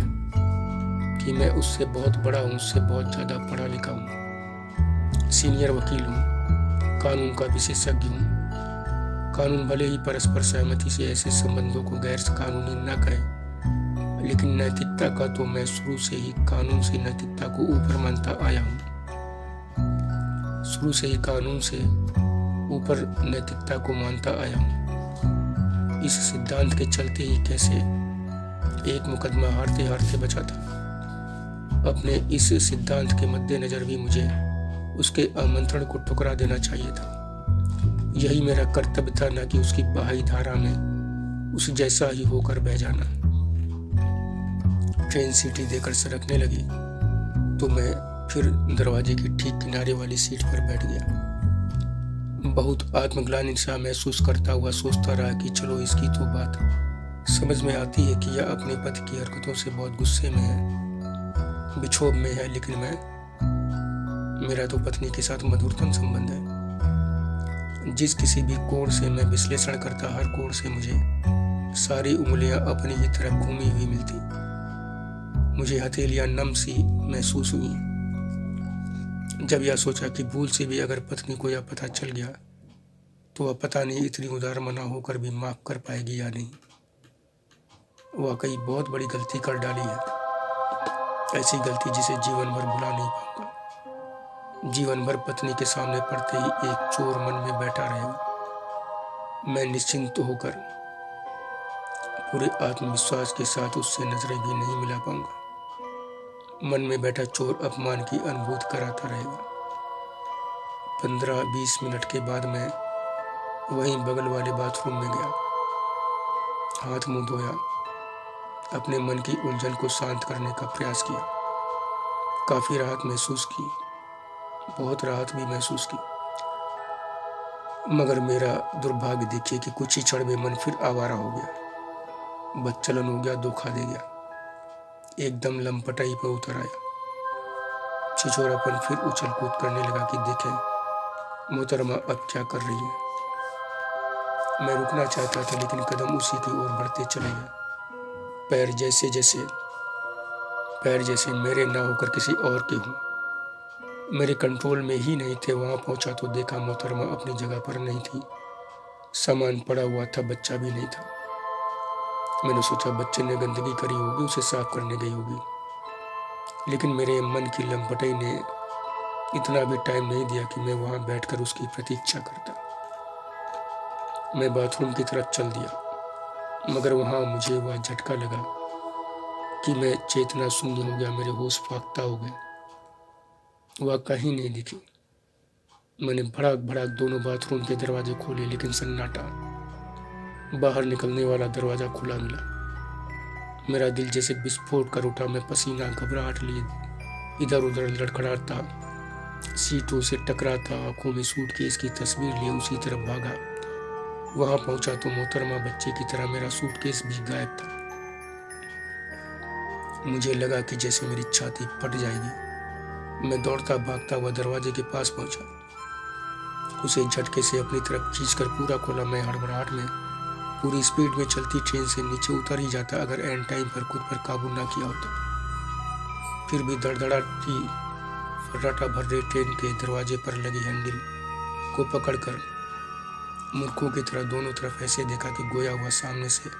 कि मैं उससे बहुत बड़ा हूँ, उससे बहुत ज्यादा पढ़ा लिखा हूँ, सीनियर वकील हूँ, कानून का विशेषज्ञ हूँ। कानून भले ही परस्पर सहमति से ऐसे संबंधों को गैर कानूनी न कहे, लेकिन नैतिकता का तो मैं शुरू से ही कानून से नैतिकता को ऊपर मानता आया हूँ। शुरू से ही कानून से ऊपर नैतिकता को मानता आया हूँ। इस सिद्धांत के चलते ही कैसे एक मुकदमा हारते हारते बचा था। अपने इस सिद्धांत के मद्देनजर भी मुझे उसके आमंत्रण को ठुकरा देना चाहिए था। यही मेरा कर्तव्य था, न कि उसकी बहाई धारा में उस जैसा ही होकर बह जाना। ट्रेन सीटी देकर सरकने लगी तो मैं फिर दरवाजे की ठीक किनारे वाली सीट पर बैठ गया। बहुत आत्मग्लानि सा महसूस करता हुआ सोचता रहा कि चलो, इसकी तो बात समझ में आती है कि यह अपने पति की हरकतों से बहुत गुस्से में है, बिक्षोभ में है, लेकिन मेरा तो पत्नी के साथ मधुरतम संबंध है। जिस किसी भी कोण से मैं विश्लेषण करता, हर कोण से मुझे सारी उंगलियां अपनी ही तरफ घूमी हुई मिलती। मुझे हथेलियां नम सी महसूस हुई। जब यह सोचा कि भूल से भी अगर पत्नी को यह पता चल गया तो वह पता नहीं इतनी उदार मना होकर भी माफ कर पाएगी या नहीं। वाकई बहुत बड़ी गलती कर डाली है, ऐसी गलती जिसे जीवन भर भुला नहीं पाऊंगा। जीवन भर पत्नी के सामने पड़ते ही एक चोर मन में बैठा रहेगा। मैं निश्चिंत होकर पूरे आत्मविश्वास के साथ उससे नजरें भी नहीं मिला पाऊंगा। मन में बैठा चोर अपमान की अनुभूति कराता रहेगा। 15-20 मिनट के बाद मैं वहीं बगल वाले बाथरूम में गया, हाथ मुंह धोया, अपने मन की उलझन को शांत करने का प्रयास किया। काफी राहत महसूस की, बहुत राहत भी महसूस की। मगर मेरा दुर्भाग्य देखिए कि कुछ ही क्षण में मन फिर आवारा हो गया, बदचलन हो गया, धोखा दे गया। एकदम लंपटाई पर उतर आया। छिछोरापन फिर उछल कूद करने लगा कि देखें मोहतरमा अब क्या कर रही है। मैं रुकना चाहता था लेकिन कदम उसी की ओर बढ़ते चले गए। पैर जैसे मेरे ना होकर किसी और के हों, मेरे कंट्रोल में ही नहीं थे। वहां पहुंचा तो देखा मोहतरमा अपनी जगह पर नहीं थी। सामान पड़ा हुआ था, बच्चा भी नहीं था। मैंने सोचा बच्चे ने गंदगी करी होगी, उसे साफ करने गई होगी, लेकिन मेरे मन की लंपटाई ने इतना भी टाइम नहीं दिया कि मैं वहां बैठकर उसकी प्रतीक्षा करता। मैं बाथरूम की तरफ चल दिया, मगर वहां मुझे वह झटका लगा कि मैं चेतना शून्य हो गया। मेरे होश फाख्ता हो गए। वह कहीं नहीं दिखी। मैंने भड़ाक भड़ाक दोनों बाथरूम के दरवाजे खोले, लेकिन सन्नाटा। बाहर निकलने वाला दरवाजा खुला मिला। मेरा दिल जैसे विस्फोट कर उठा। मैं पसीना घबराहट लिए इधर उधर लड़खड़ाता, सीटों से टकराता, आंखों में सूटकेस की तस्वीर लिए उसी तरफ भागा। वहां पहुंचा तो मोहतरमा बच्चे की तरह मेरा सूटकेस भी गायब था। मुझे लगा कि जैसे मेरी छाती फट जाएगी। मैं दौड़ता भागता हुआ दरवाजे के पास पहुंचा। उसे झटके से अपनी तरफ खींचकर पूरा खोला। मैं हड़बड़ाहट में पूरी स्पीड में चलती ट्रेन से नीचे उतर ही जाता अगर एंड टाइम पर खुद पर काबू ना किया होता। फिर भी धड़धड़ाती फर्राटा भर रही ट्रेन के दरवाजे पर लगी हैंडल को पकड़कर मूर्खों की तरह दोनों तरफ ऐसे देखा कि गोया हुआ सामने से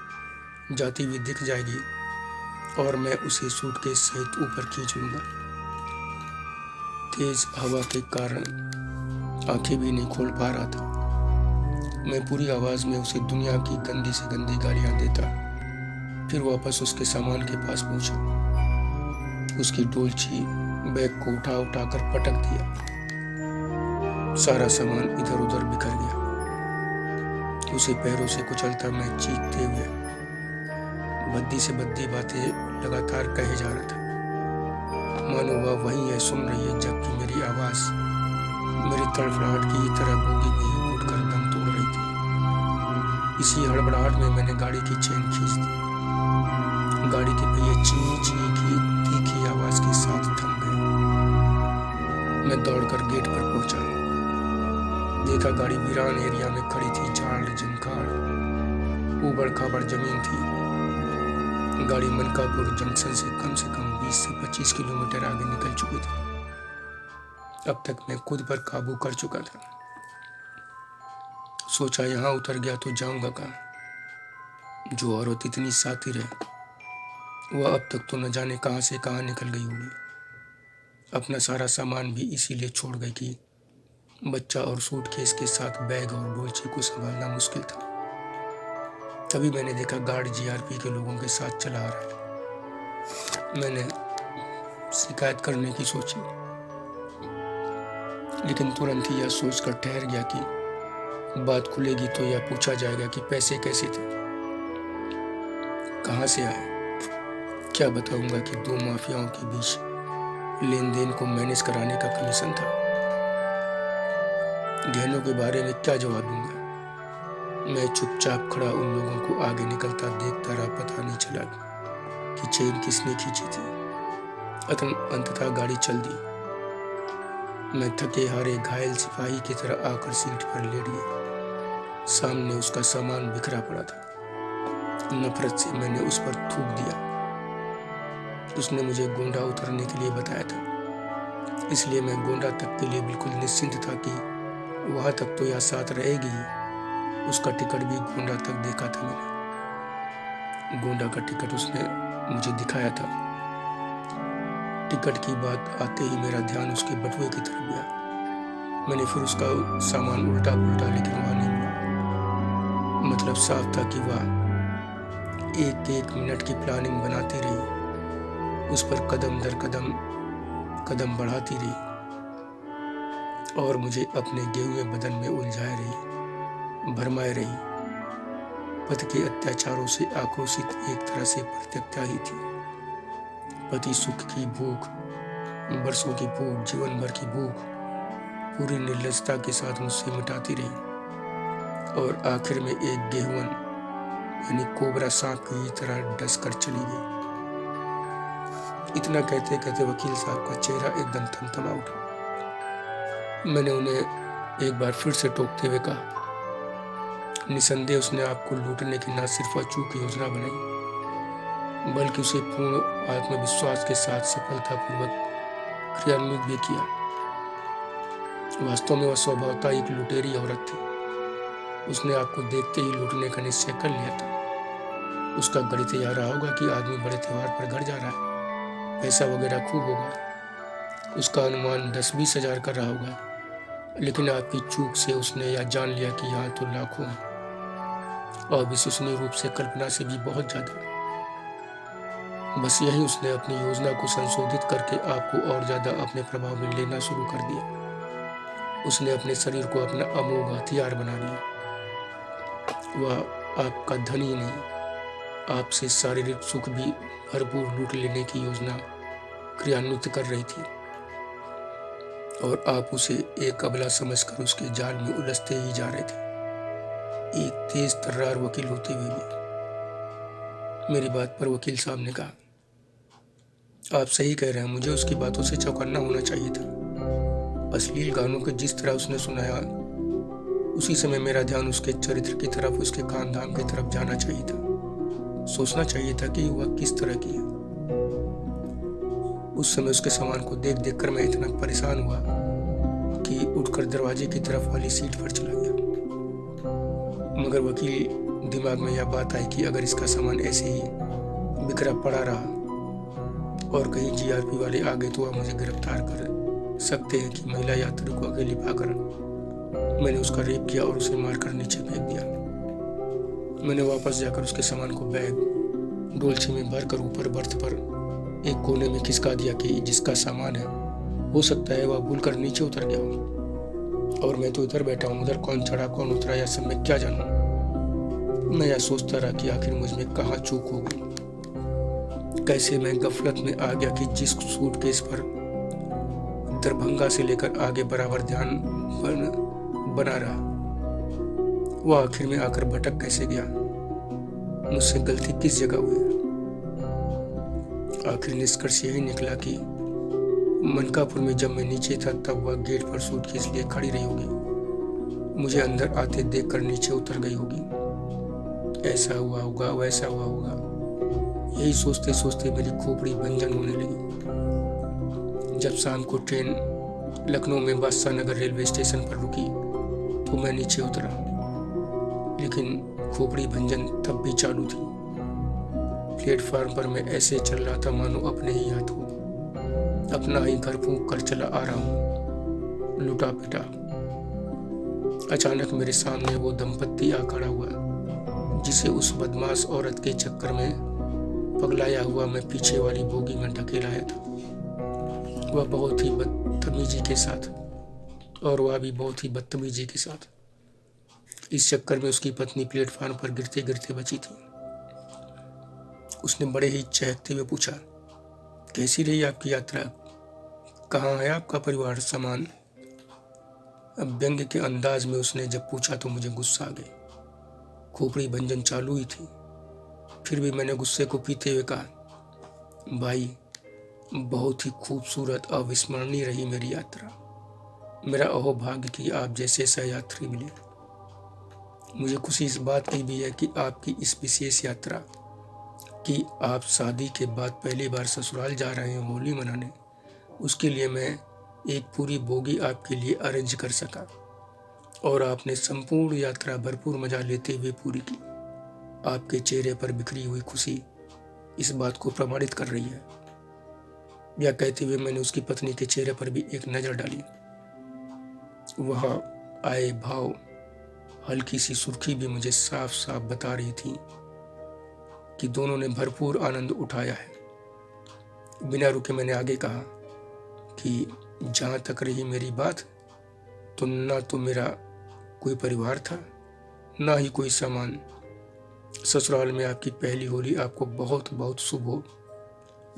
जाती हुई दिख जाएगी और मैं उसे सूटकेस सहित ऊपर खींच लूंगा। तेज हवा के कारण आंखें भी नहीं खोल पा रहा था। मैं पूरी आवाज में उसे दुनिया की गंदी से गंदी गालियां देता। फिर वापस उसके सामान के पास पहुंचा। उसकी डोलची बैग को उठा उठा कर पटक दिया। सारा सामान इधर उधर बिखर गया। उसे पैरों से कुचलता मैं चीखते हुए बद्दी से बद्दी बातें लगातार कहे जा रहा था। मानो वह वही है, सुन रही है, जबकि मेरी आवाज मेरी तड़फड़ाहट की ही तरह गूंगी हुई घुटकर दम तोड़ रही थी। इसी हड़बड़ाहट में मैंने गाड़ी की चेन खींच दी। गाड़ी के पहिए ची ची की तीखी आवाज के साथ थम गए। मैं दौड़कर गेट पर पहुंचा। देखा गाड़ी वीरान एरिया में खड़ी थी। झाड़ झंखाड़, ऊबड़ खाबड़ जमीन थी। गाड़ी मनकापुर जंक्शन से कम 20 से 25 किलोमीटर आगे निकल चुकी थी। अब तक मैं खुद पर काबू कर चुका था। सोचा यहाँ उतर गया तो जाऊंगा कहाँ। जो औरत इतनी सातिर है वह अब तक तो न जाने कहाँ से कहाँ निकल गई होगी। अपना सारा सामान भी इसीलिए छोड़ गई कि बच्चा और सूटकेस के साथ बैग और डोलची को संभालना मुश्किल था। तभी मैंने देखा गार्ड जीआरपी के लोगों के साथ चला आ रहा है। मैंने शिकायत करने की सोची, लेकिन तुरंत ही यह सोचकर ठहर गया कि बात खुलेगी तो यह पूछा जाएगा कि पैसे कैसे थे, कहाँ से आए। क्या बताऊंगा कि 2 माफियाओं के बीच लेन देन को मैनेज कराने का कमीशन था। गहनों के बारे में क्या जवाब दूंगा। मैं चुपचाप खड़ा उन लोगों को आगे निकलता देखता रहा। पता नहीं चला कि चेन किसने खींची थी। अंततः गाड़ी चल दी। मैं थके हारे घायल सिपाही की तरह आकर सीट पर लेट गया। सामने उसका सामान बिखरा पड़ा था। नफरत से मैंने उस पर थूक दिया। उसने मुझे गोंडा उतरने के लिए बताया था, इसलिए मैं गोंडा तक के लिए बिल्कुल निश्चिंत था कि वहां तक तो यह साथ रहेगी। उसका टिकट भी गोंडा तक देखा था मैंने। गोंडा का टिकट उसने मुझे दिखाया था। टिकट की बात आते ही मेरा ध्यान उसके बटुए की तरफ गया। मैंने फिर उसका सामान उल्टा पुल्टा, लेकिन वहां नहीं मिला। मतलब साफ था कि वह एक एक मिनट की प्लानिंग बनाती रही, उस पर कदम दर कदम बढ़ाती रही और मुझे अपने गेहुए बदन में उलझाए रही, भरमाए रही। पति के अत्याचारों से आक्रोशित एक तरह से प्रत्यक्षता ही थी। पति सुख की भूख, बरसों की भूख, जीवन भर की भूख पूरी निर्लजता के साथ मुझसे मिटाती रही और आखिर में एक गेहुअन यानी कोबरा सांप की तरह डस कर चली गई। इतना कहते कहते वकील साहब का चेहरा एकदम थमथमा उठा। मैंने उन्हें एक बार फिर से टोकते हुए कहा, निसंदेह उसने आपको लूटने की न सिर्फ अचूक योजना बनाई, बल्कि उसे पूर्ण आत्मविश्वास के साथ सफलतापूर्वक क्रियान्वित भी किया। वास्तव में वह स्वभावतः एक लुटेरी औरत थी। उसने आपको देखते ही लूटने का निश्चय कर लिया था। उसका गणित यह रहा होगा कि आदमी बड़े त्योहार पर घर जा रहा है, पैसा वगैरह खूब होगा। उसका अनुमान 10-20 हजार कर रहा होगा, लेकिन आपकी चूक से उसने यह जान लिया कि यहाँ तो लाखों हैं, और विश्वसनीय रूप से कल्पना से भी बहुत ज्यादा। बस यही उसने अपनी योजना को संशोधित करके आपको और ज्यादा अपने प्रभाव में लेना शुरू कर दिया। उसने अपने शरीर को अपना अमोघ हथियार बना लिया। वह आपका धन ही नहीं, आपसे शारीरिक सुख भी भरपूर लूट लेने की योजना क्रियान्वित कर रही थी, और आप उसे एक अबला समझकर उसके जाल में उलझते ही जा रहे थे, एक तेज तर्रार वकील होते हुए भी। मेरी बात पर वकील साहब ने कहा, आप सही कह रहे हैं, मुझे उसकी बातों से चौकन्ना होना चाहिए था। अश्लील गानों के जिस तरह उसने सुनाया, उसी समय मेरा ध्यान उसके चरित्र की तरफ, उसके खानदान की तरफ जाना चाहिए था। सोचना चाहिए था कि वह किस तरह की है। उस समय उसके सामान को देख देख कर मैं इतना परेशान हुआ कि उठकर दरवाजे की तरफ वाली सीट पर चला गया। मगर वकील दिमाग में यह बात आई कि अगर इसका सामान ऐसे ही बिखरा पड़ा रहा और कहीं जीआरपी वाले आ गए तो वह मुझे गिरफ्तार कर सकते हैं कि महिला यात्री को अकेले पाकर मैंने उसका रेप किया और उसे मारकर नीचे फेंक दिया। मैंने वापस जाकर उसके सामान को बैग डोलची में भरकर ऊपर बर्थ पर एक कोने में खिसका दिया कि जिसका सामान है हो सकता है वह भूलकर नीचे उतर गया हो, और मैं तो इधर बैठा हूँ, उधर कौन चढ़ा कौन उतरा यह सब मैं क्या जानूं। मैं यह सोचता रहा कि आखिर मुझ में कहाँ चूक हो गई। कैसे मैं गफलत में आ गया कि जिस सूटकेस पर दरभंगा से लेकर आगे बराबर ध्यान बना रहा, वह आखिर में आकर भटक कैसे गया। मुझसे गलती किस जगह हुई। आखिर निष्कर्ष यही निकला कि मनकापुर में जब मैं नीचे था तब वह गेट पर सूटकेस लिए खड़ी रही होगी, मुझे अंदर आते देखकर नीचे उतर गई होगी। ऐसा हुआ होगा, वैसा हुआ होगा, यही सोचते सोचते मेरी खोपड़ी भंजन होने लगी। जब शाम को ट्रेन लखनऊ में बादशाह नगर रेलवे स्टेशन पर रुकी तो मैं नीचे उतरा, लेकिन खोपड़ी भंजन तब भी चालू थी। प्लेटफार्म पर मैं ऐसे चल रहा था मानो अपने ही हाथों अपना ही घर फूंक कर चला आ रहा हूँ, लुटा पिटा। अचानक मेरे सामने वो दंपत्ति आ खड़ा हुआ जिसे उस बदमाश औरत के चक्कर में पगलाया हुआ मैं पीछे वाली बोगी में ढकेलाया था। वह बहुत ही बदतमीजी के साथ, और वह भी बहुत ही बदतमीजी के साथ। इस चक्कर में उसकी पत्नी प्लेटफार्म पर गिरते गिरते बची थी। उसने बड़े ही चहकते हुए पूछा, कैसी रही आपकी यात्रा, कहाँ है आपका परिवार, सामान। अब व्यंग्य के अंदाज में उसने जब पूछा तो मुझे गुस्सा आ गया। खोपड़ी भंजन चालू ही थी, फिर भी मैंने गुस्से को पीते हुए कहा, भाई बहुत ही खूबसूरत अविस्मरणीय रही मेरी यात्रा। मेरा अहोभाग्य कि आप जैसे सहयात्री मिले। मुझे खुशी इस बात की भी है कि आपकी इस विशेष यात्रा कि आप शादी के बाद पहली बार ससुराल जा रहे हैं होली मनाने, उसके लिए मैं एक पूरी बोगी आपके लिए अरेंज कर सका, और आपने संपूर्ण यात्रा भरपूर मजा लेते हुए पूरी की। आपके चेहरे पर बिखरी हुई खुशी इस बात को प्रमाणित कर रही है। यह कहते हुए मैंने उसकी पत्नी के चेहरे पर भी एक नजर डाली। वहां आए भाव, हल्की सी सुर्खी भी मुझे साफ साफ बता रही थी कि दोनों ने भरपूर आनंद उठाया है। बिना रुके मैंने आगे कहा कि जहां तक रही मेरी बात, तो ना तो मेरा कोई परिवार था, ना ही कोई सामान। ससुराल में आपकी पहली होली आपको बहुत बहुत शुभ हो।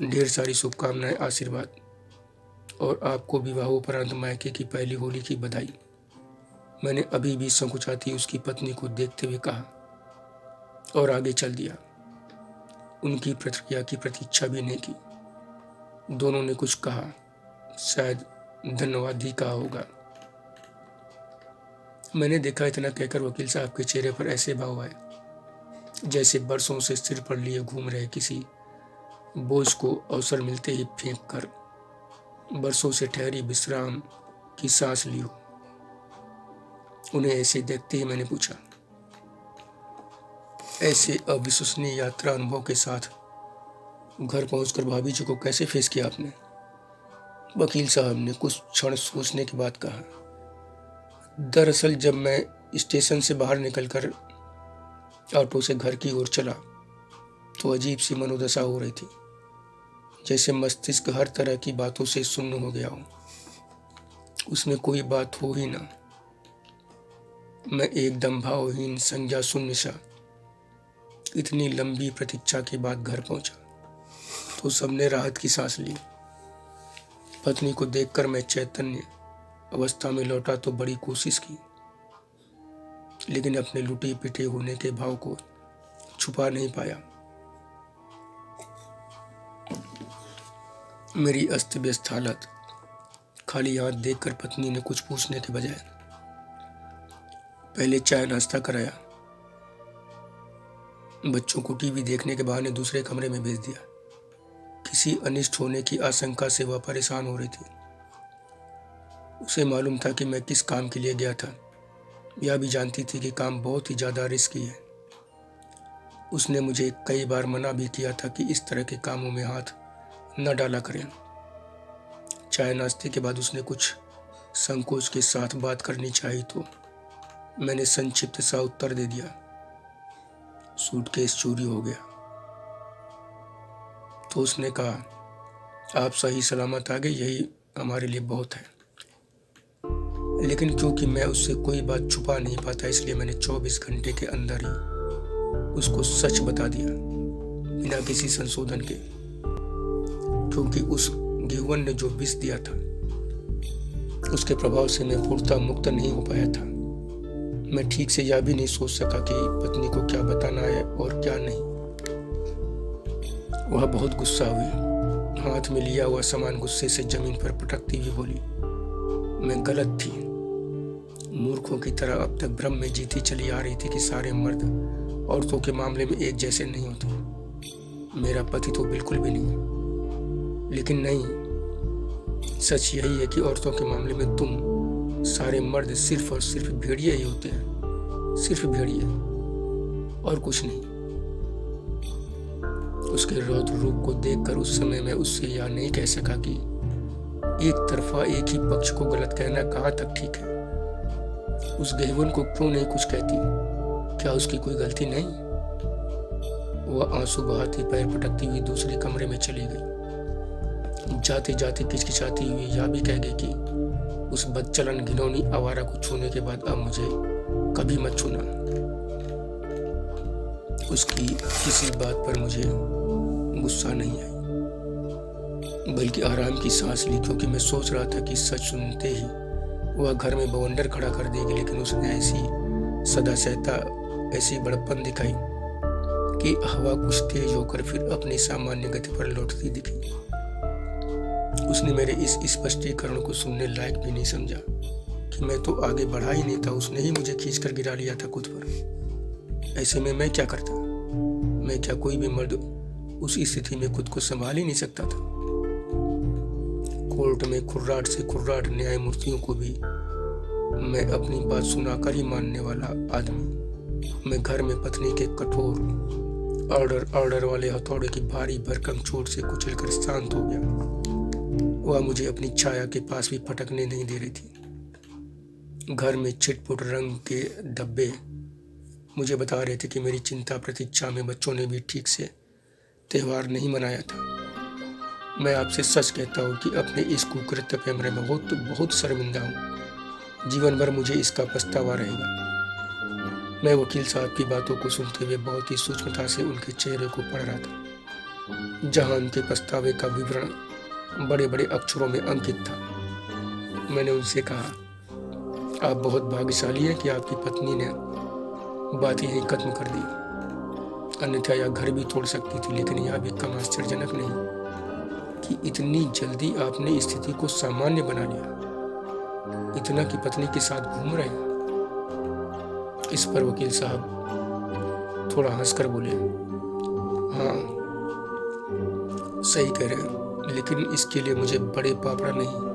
ढेर सारी शुभकामनाएं, आशीर्वाद, और आपको विवाहोपरांत मायके की पहली होली की बधाई। मैंने अभी भी संकुचाती उसकी पत्नी को देखते हुए कहा और आगे चल दिया। उनकी प्रतिक्रिया की प्रतीक्षा भी नहीं की। दोनों ने कुछ कहा, शायद धन्यवाद ही कहा होगा। मैंने देखा, इतना कहकर वकील साहब के चेहरे पर ऐसे भाव आए जैसे बरसों से सिर पर लिए घूम रहे किसी बोझ को अवसर मिलते ही फेंक कर बरसों से ठहरी विश्राम की सांस ली हो। उन्हें ऐसे देखते ही मैंने पूछा, ऐसे अविश्वसनीय यात्रा अनुभव के साथ घर पहुंचकर भाभी जी को कैसे फेस किया आपने? वकील साहब ने कुछ क्षण सोचने के बाद कहा, दरअसल जब मैं स्टेशन से बाहर निकलकर ऑटो से घर की ओर चला तो अजीब सी मनोदशा हो रही थी, जैसे मस्तिष्क हर तरह की बातों से सुन्न हो गया हो। उसमें कोई बात हो ही ना। मैं एकदम भावहीन, संज्ञा शून्य सा इतनी लंबी प्रतीक्षा के बाद घर पहुंचा तो सबने राहत की सांस ली। पत्नी को देखकर मैं चैतन्य अवस्था में लौटा तो बड़ी कोशिश की, लेकिन अपने लुटे पिटे होने के भाव को छुपा नहीं पाया। मेरी अस्त व्यस्त हालत, खाली हाथ देखकर पत्नी ने कुछ पूछने के बजाय पहले चाय नाश्ता कराया, बच्चों को टीवी देखने के बहाने दूसरे कमरे में भेज दिया। किसी अनिष्ट होने की आशंका से वह परेशान हो रही थी। उसे मालूम था कि मैं किस काम के लिए गया था। यह भी जानती थी कि काम बहुत ही ज़्यादा रिस्की है। उसने मुझे कई बार मना भी किया था कि इस तरह के कामों में हाथ न डाला करें। चाय नाश्ते के बाद उसने कुछ संकोच के साथ बात करनी चाहिए तो मैंने संक्षिप्त सा उत्तर दे दिया, सूटकेस चोरी हो गया। तो उसने कहा, आप सही सलामत आ गए, यही हमारे लिए बहुत है। लेकिन क्योंकि मैं उससे कोई बात छुपा नहीं पाता, इसलिए मैंने 24 घंटे के अंदर ही उसको सच बता दिया, बिना किसी संशोधन के। क्योंकि उस गेहुवन ने जो विष दिया था उसके प्रभाव से मैं पूर्णतः मुक्त नहीं हो पाया था। मैं ठीक से यह भी नहीं सोच सका कि पत्नी को क्या बताना है और क्या नहीं। वह बहुत गुस्सा हुई, हाथ में लिया हुआ सामान गुस्से से जमीन पर पटकती हुई बोली, मैं गलत थी। मूर्खों की तरह अब तक भ्रम में जीती चली आ रही थी कि सारे मर्द औरतों के मामले में एक जैसे नहीं होते। मेरा पति तो बिल्कुल भी नहीं। लेकिन नहीं, सच यही है कि औरतों के मामले में तुम सारे मर्द सिर्फ और सिर्फ भेड़िए ही होते हैं, सिर्फ भेड़िए और कुछ नहीं। उसके रौद्र रूप को देखकर उस समय मैं उससे यह नहीं कह सका कि एक तरफा एक ही पक्ष को गलत कहना कहाँ तक ठीक है। उस गेहुवन को क्यों नहीं कुछ कहती? क्या उसकी कोई गलती नहीं? वह आंसू बहाती, पैर पटकती हुई दूसरे कमरे में चली गई। जाते जाते किचकिचाती हुई यह भी कह गई कि उस बदचलन घिनौनी आवारा को छूने के बाद अब मुझे कभी मत छूना। उसकी किसी बात पर मुझे गुस्सा नहीं आई, बल्कि आराम की सांस ली, क्योंकि मैं सोच रहा था कि सच सुनते ही वह घर में बवंडर खड़ा कर देगी। लेकिन उसने ऐसी सदासहता, ऐसी बड़प्पन दिखाई कि हवा कुछ तेज होकर फिर अपनी सामान्य गति पर लौटती दिखी। उसने मेरे इस स्पष्टीकरण को सुनने लायक भी नहीं समझा कि मैं तो आगे बढ़ा ही नहीं था, उसने ही मुझे खींचकर गिरा लिया था खुद पर। ऐसे में मैं क्या करता? मैं क्या कोई भी मर्द उस स्थिति में खुद को संभाल ही नहीं सकता था? कोर्ट में खुर्राट से खुर्राट न्यायमूर्तियों को भी मैं अपनी बात सुनाकर ही मानने वाला आदमी, मैं घर में पत्नी के कठोर ऑर्डर वाले हथौड़े की भारी भरकम चोट से कुचलकर शांत हो गया। वह मुझे अपनी छाया के पास भी फटकने नहीं दे रही थी। घर में छिटपुट रंग के धब्बे मुझे बता रहे थे कि मेरी चिंता प्रतीक्षा में बच्चों ने भी ठीक से त्यौहार नहीं मनाया था। मैं आपसे सच कहता हूँ कि अपने इस कुकृत्य पे मैं बहुत शर्मिंदा हूँ। जीवन भर मुझे इसका पछतावा रहेगा। मैं वकील साहब की बातों को सुनते हुए बहुत ही सूक्ष्मता से उनके चेहरे को पढ़ रहा था, जहाँ उनके पछतावे का विवरण बड़े बड़े अक्षरों में अंकित था। मैंने उनसे कहा, आप बहुत भाग्यशाली हैं कि आपकी पत्नी ने बात यही खत्म कर दी, अन्यथा यह घर भी तोड़ सकती थी। लेकिन यह भी कम आश्चर्यजनक नहीं कि इतनी जल्दी आपने स्थिति को सामान्य बना लिया, इतना कि पत्नी के साथ घूम रहे हैं। इस पर वकील साहब थोड़ा हंसकर बोले, हाँ सही कह रहे हैं, लेकिन इसके लिए मुझे बड़े पापड़ नहीं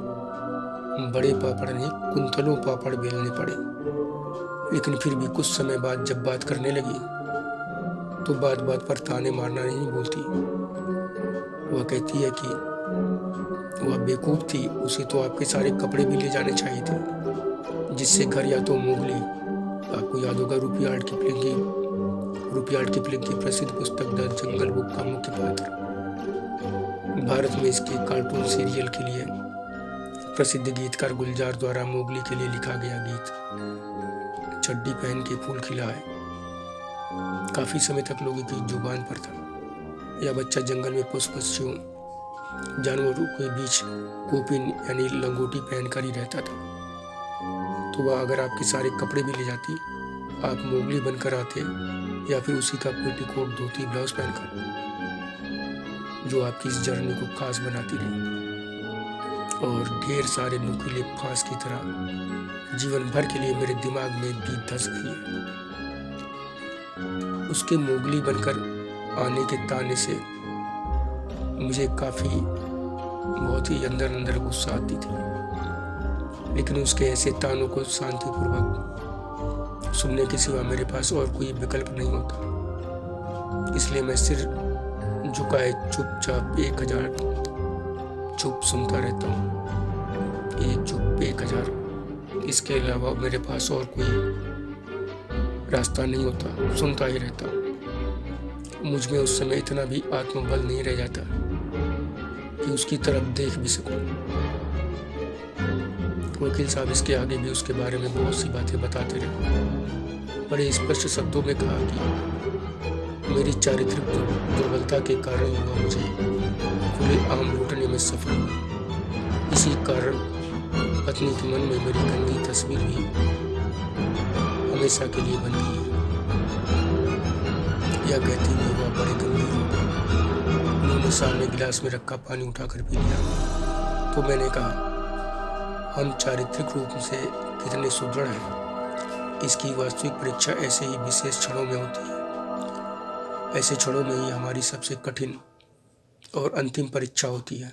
कुंतलों पापड़ बेलने पड़े। लेकिन फिर भी कुछ समय बाद जब बात करने लगी तो बात बात पर ताने मारना नहीं बोलती। वह कहती है कि वह बेवकूफ थी, उसे तो आपके सारे कपड़े भी ले जाने चाहिए थे, जिससे घर या तो मोगली, आपको याद होगा रुडयार्ड किपलिंग की प्रसिद्ध पुस्तक द जंगल बुक का मुख्य पात्र, भारत में इसके कार्टून सीरियल के लिए प्रसिद्ध गीतकार गुलजार द्वारा मोगली के लिए लिखा गया गीत चड्डी पहन के फूल खिला है काफी समय तक लोगों की जुबान पर था। यह बच्चा जंगल में पशुओं जानवरों के बीच कोपिन यानी लंगोटी पहनकर ही रहता था। तो वह अगर आपके सारे कपड़े भी ले जाती, आप मोगली बनकर आते, या फिर उसी का पेटीकोट धोती ब्लाउज पहनकर, जो आपकी इस जर्नी को खास बनाती रही और ढेर सारे नुकीले फांस की तरह जीवन भर के लिए मेरे दिमाग में भी धंस गई है। उसके मोगली बनकर आने के ताने से मुझे बहुत ही अंदर गुस्सा आती थी, लेकिन उसके ऐसे तानों को शांतिपूर्वक सुनने के सिवा मेरे पास और कोई विकल्प नहीं होता। इसलिए मैं सिर झुकाए चुपचाप 1000 चुप सुनता रहता हूँ। एक चुप 1000, इसके अलावा मेरे पास और कोई रास्ता नहीं होता, सुनता ही रहता हूँ। मुझ में उस समय इतना भी आत्मबल नहीं रह जाता कि उसकी तरफ देख भी सकूं। वकील साहब इसके आगे भी उसके बारे में बहुत सी बातें बताते रहे। बड़े स्पष्ट शब्दों में कहा कि मेरी चारित्रिक दुर्बलता के कारण वह मुझे खुले आम लूटने में सफल हुई। इसी कारण पत्नी के मन में मेरी गंदी तस्वीर भी हमेशा के लिए बन गई है। यह कहती हुई वह बड़े गंभीर हो गए। उन्होंने सामने गिलास में रखा पानी उठाकर पी लिया। तो मैंने कहा, हम चारित्रिक रूप से कितने सुदृढ़ हैं, इसकी वास्तविक परीक्षा ऐसे ही विशेष क्षणों में होती है। ऐसे क्षणों में ही हमारी सबसे कठिन और अंतिम परीक्षा होती है।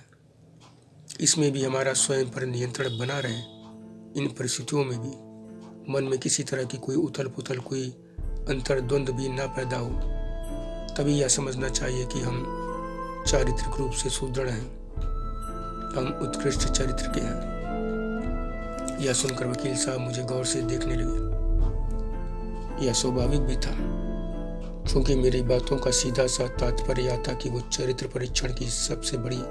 इसमें भी हमारा स्वयं पर नियंत्रण बना रहे। इन परिस्थितियों में भी मन में किसी तरह की कोई उथल पुथल, कोई अंतर्द्वंद भी न पैदा हो। तभी यह समझना चाहिए कि हम चारित्रिक रूप से सुदृढ़ हैं, हम उत्कृष्ट चरित्र के हैं। यह सुनकर वकील साहब मुझे गौर से देखने लगे। यह स्वाभाविक भी था, क्योंकि मेरी बातों का सीधा सा तात्पर्य यह था कि वो चरित्र परीक्षण की सबसे बड़ी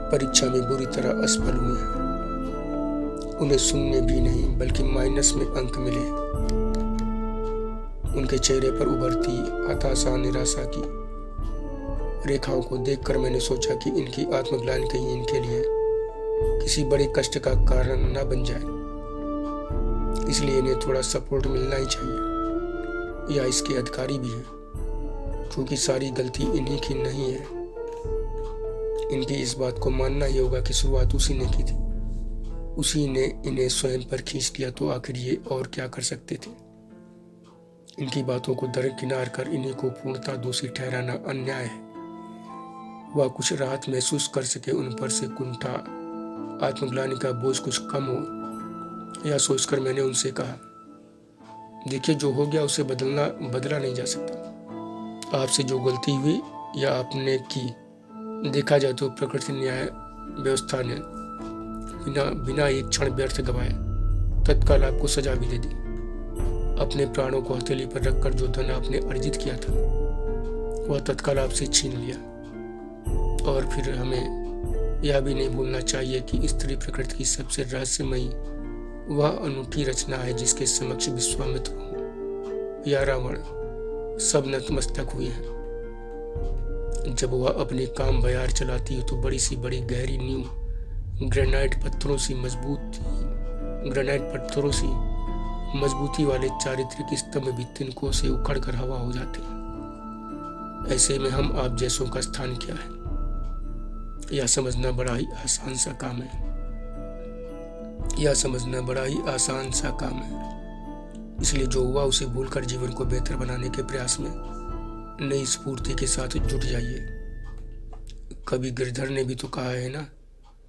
परीक्षा में बुरी तरह असफल हुए हैं। उन्हें शून्य भी नहीं बल्कि माइनस में अंक मिले। उनके चेहरे पर उभरती हताशा, निराशा की रेखाओं को देखकर मैंने सोचा कि इनकी आत्मग्लानि कहीं इनके लिए किसी बड़े कष्ट का कारण न बन जाए। इसलिए इन्हें थोड़ा सपोर्ट मिलना ही चाहिए, या इसके अधिकारी भी हैं, क्योंकि सारी गलती इन्हीं की नहीं है। इनकी इस बात को मानना ही होगा कि शुरुआत उसी ने की थी, उसी ने इन्हें स्वयं पर खींच लिया। तो आखिर ये और क्या कर सकते थे। इनकी बातों को दरकिनार कर इन्हीं को पूर्णतः दोषी ठहराना अन्याय है। वह कुछ राहत महसूस कर सके, उन पर से कुंठा आत्मग्लानि का बोझ कुछ कम हो, यह सोचकर मैंने उनसे कहा, देखिए जो हो गया उसे बदला नहीं जा सकता। आपसे जो गलती हुई या आपने की, देखा जाए तो प्रकृति न्याय व्यवस्था ने बिना एक क्षण व्यर्थ गवाए तत्काल आपको सजा भी दे दी। अपने प्राणों को हथेली पर रखकर जो धन आपने अर्जित किया था वह तत्काल आपसे छीन लिया। और फिर हमें यह भी नहीं भूलना चाहिए कि स्त्री प्रकृति की सबसे रहस्यमयी वह अनूठी रचना है जिसके समक्ष विश्वामित्र या रावण सब नतमस्तक हुए हैं। जब वह अपने काम बयार चलाती है तो बड़ी सी बड़ी गहरी नींव ग्रेनाइट पत्थरों सी मजबूती वाले चारित्रिक स्तंभ भी तिनकों से उखड़ कर हवा हो जाते हैं। ऐसे में हम आप जैसों का स्थान क्या है। यह समझना बड़ा ही आसान सा काम है। यह समझना बड़ा ही आसान सा काम है। इसलिए जो हुआ उसे भूलकर जीवन को बेहतर बनाने के प्रयास में नई स्फूर्ति के साथ जुट जाइए। कवि गिरधर ने भी तो कहा है ना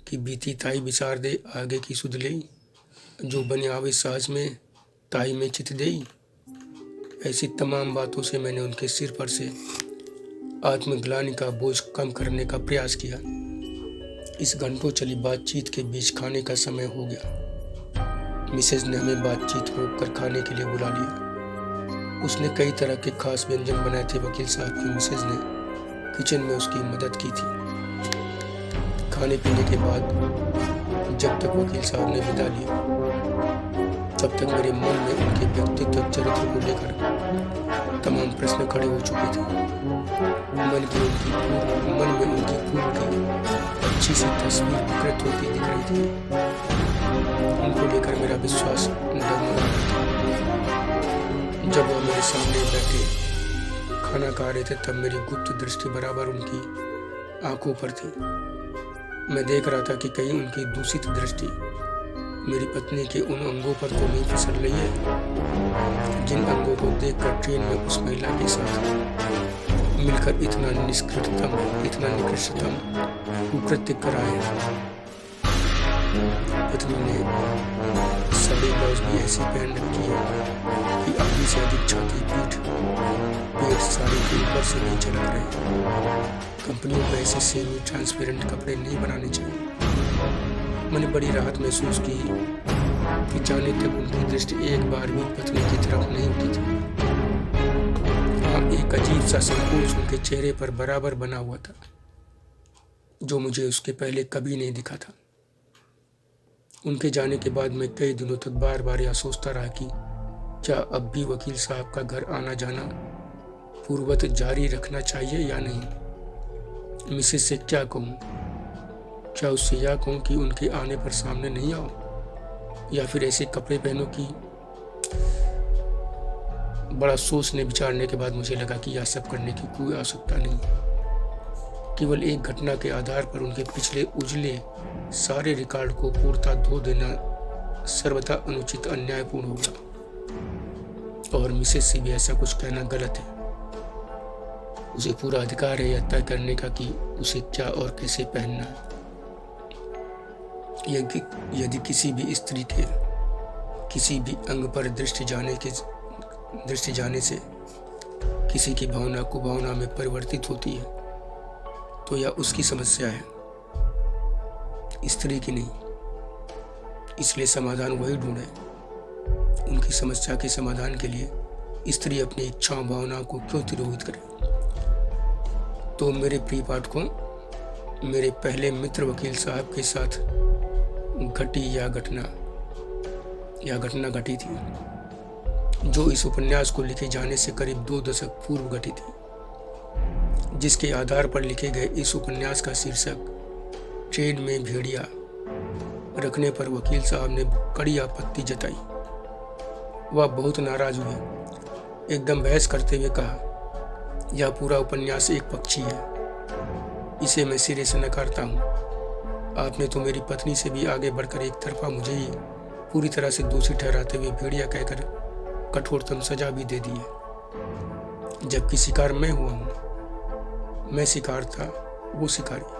कि बीती ताई विचार दे आगे की सुध ले, जो बने आवे साज में ताई में चित देई। ऐसी तमाम बातों से मैंने उनके सिर पर से आत्मग्लानि का बोझ कम करने का प्रयास किया। इस घंटों चली बातचीत के बीच खाने का समय हो गया। मिसेज ने हमें बातचीत रोक कर खाने के लिए बुला लिया। उसने कई तरह के खास व्यंजन बनाए थे। वकील साहब की मिसेज ने किचन में उसकी मदद की थी। खाने पीने के बाद जब तक वकील साहब ने विदा लिया, तब तक मेरे मन में उनके व्यक्तित्व चरित्र को लेकर तमाम प्रश्न खड़े हो चुके थे। मन में उनकी पूर्व की अच्छी सी तस्वीर विकृत होती दिख रही थी। उनको लेकर मेरा विश्वास डगमगा रहा था। जब वह मेरे सामने बैठे खाना खा रहे थे, तब मेरी गुप्त दृष्टि बराबर उनकी आंखों पर थी। मैं देख रहा था कि कहीं उनकी दूषित दृष्टि मेरी पत्नी के उन अंगों पर तो नहीं फिसल रही है जिन अंगों को देखकर ट्रेन में उस महिला के साथ मिलकर इतना निकृष्टतम कुकृत्य कराए। पत्नी ने साड़ी ब्लाउज भी ऐसी पहन रखी है कि आधी से अधिक छाती पेट साड़ी के ऊपर से नहीं झलक रहे। कंपनियों को ऐसे सेमी ट्रांसपेरेंट कपड़े नहीं बनाने चाहिए। मैंने बड़ी राहत महसूस की कि जाने तक उनकी दृष्टि एक बार भी पत्नी की तरफ नहीं उठी थी। हाँ, एक अजीब सा संकोच उनके चेहरे पर बराबर बना हुआ था, जो मुझे उसके पहले कभी नहीं दिखा था। उनके जाने के बाद मैं कई दिनों तक बार बार यह सोचता रहा कि क्या अब भी वकील साहब का घर आना जाना पूर्ववत जारी रखना चाहिए या नहीं। मिसेज से क्या कहूँ? क्या उससे यह कहूँ कि उनके आने पर सामने नहीं आओ, या फिर ऐसे कपड़े पहनो कि बड़ा सोचने विचारने के बाद मुझे लगा कि यह सब करने की कोई आवश्यकता नहीं। केवल एक घटना के आधार पर उनके पिछले उजले सारे रिकॉर्ड को पूर्णतः धो देना सर्वथा अनुचित अन्यायपूर्ण होगा, और मिसेज से भी ऐसा कुछ कहना गलत है। उसे पूरा अधिकार है यह तय करने का कि उसे क्या और कैसे पहनना है। यदि किसी भी स्त्री के किसी भी अंग पर दृष्टि जाने से किसी की भावना कुभावना में परिवर्तित होती है, तो यह उसकी समस्या है, स्त्री की नहीं। इसलिए समाधान वही ढूंढे। उनकी समस्या के समाधान के लिए स्त्री अपनी इच्छाओं भावनाओं को क्यों तिरोहित करे। तो मेरे प्रिय पाठकों, मेरे पहले मित्र वकील साहब के साथ यह घटना घटी थी, जो इस उपन्यास को लिखे जाने से करीब 2 दशक पूर्व घटी थी। जिसके आधार पर लिखे गए इस उपन्यास का शीर्षक ट्रेन में भेड़िया रखने पर वकील साहब ने कड़ी आपत्ति जताई। वह बहुत नाराज हुए। एकदम बहस करते हुए कहा, यह पूरा उपन्यास एक पक्षी है, इसे मैं सिरे से नकारता हूँ। आपने तो मेरी पत्नी से भी आगे बढ़कर एक तरफा मुझे ही पूरी तरह से दोषी ठहराते हुए भेड़िया कहकर कठोरतम सजा भी दे दी है। जबकि शिकार मैं हुआ हूँ, मैं शिकार था, वो शिकारी।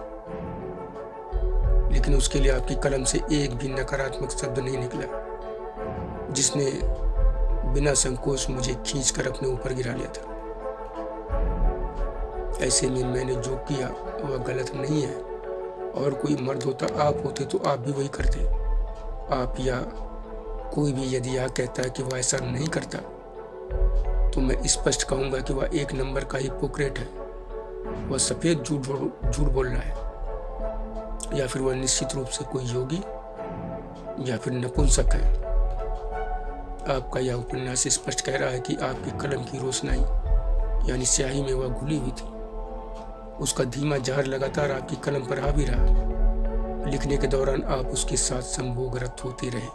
लेकिन उसके लिए आपकी कलम से एक भी नकारात्मक शब्द नहीं निकला, जिसने बिना संकोच मुझे खींचकर अपने ऊपर गिरा लिया था। ऐसे में मैंने जो किया वह गलत नहीं है, और कोई मर्द होता, आप होते तो आप भी वही करते। आप या कोई भी यदि यह कहता है कि वह ऐसा नहीं करता, तो मैं स्पष्ट कहूंगा कि वह एक नंबर का हिपोक्रेट है। वह सफेद झूठ बोल रहा है, या फिर वह निश्चित रूप से कोई योगी या फिर नपुंसक है। आपका यह उपन्यास स्पष्ट कह रहा है कि आपकी कलम की रोशनाई यानी स्याही में वह घुली हुई थी। उसका धीमा जहर लगातार आपकी कलम पर हावी रहा। लिखने के दौरान आप उसके साथ संभोगरत होते रहे,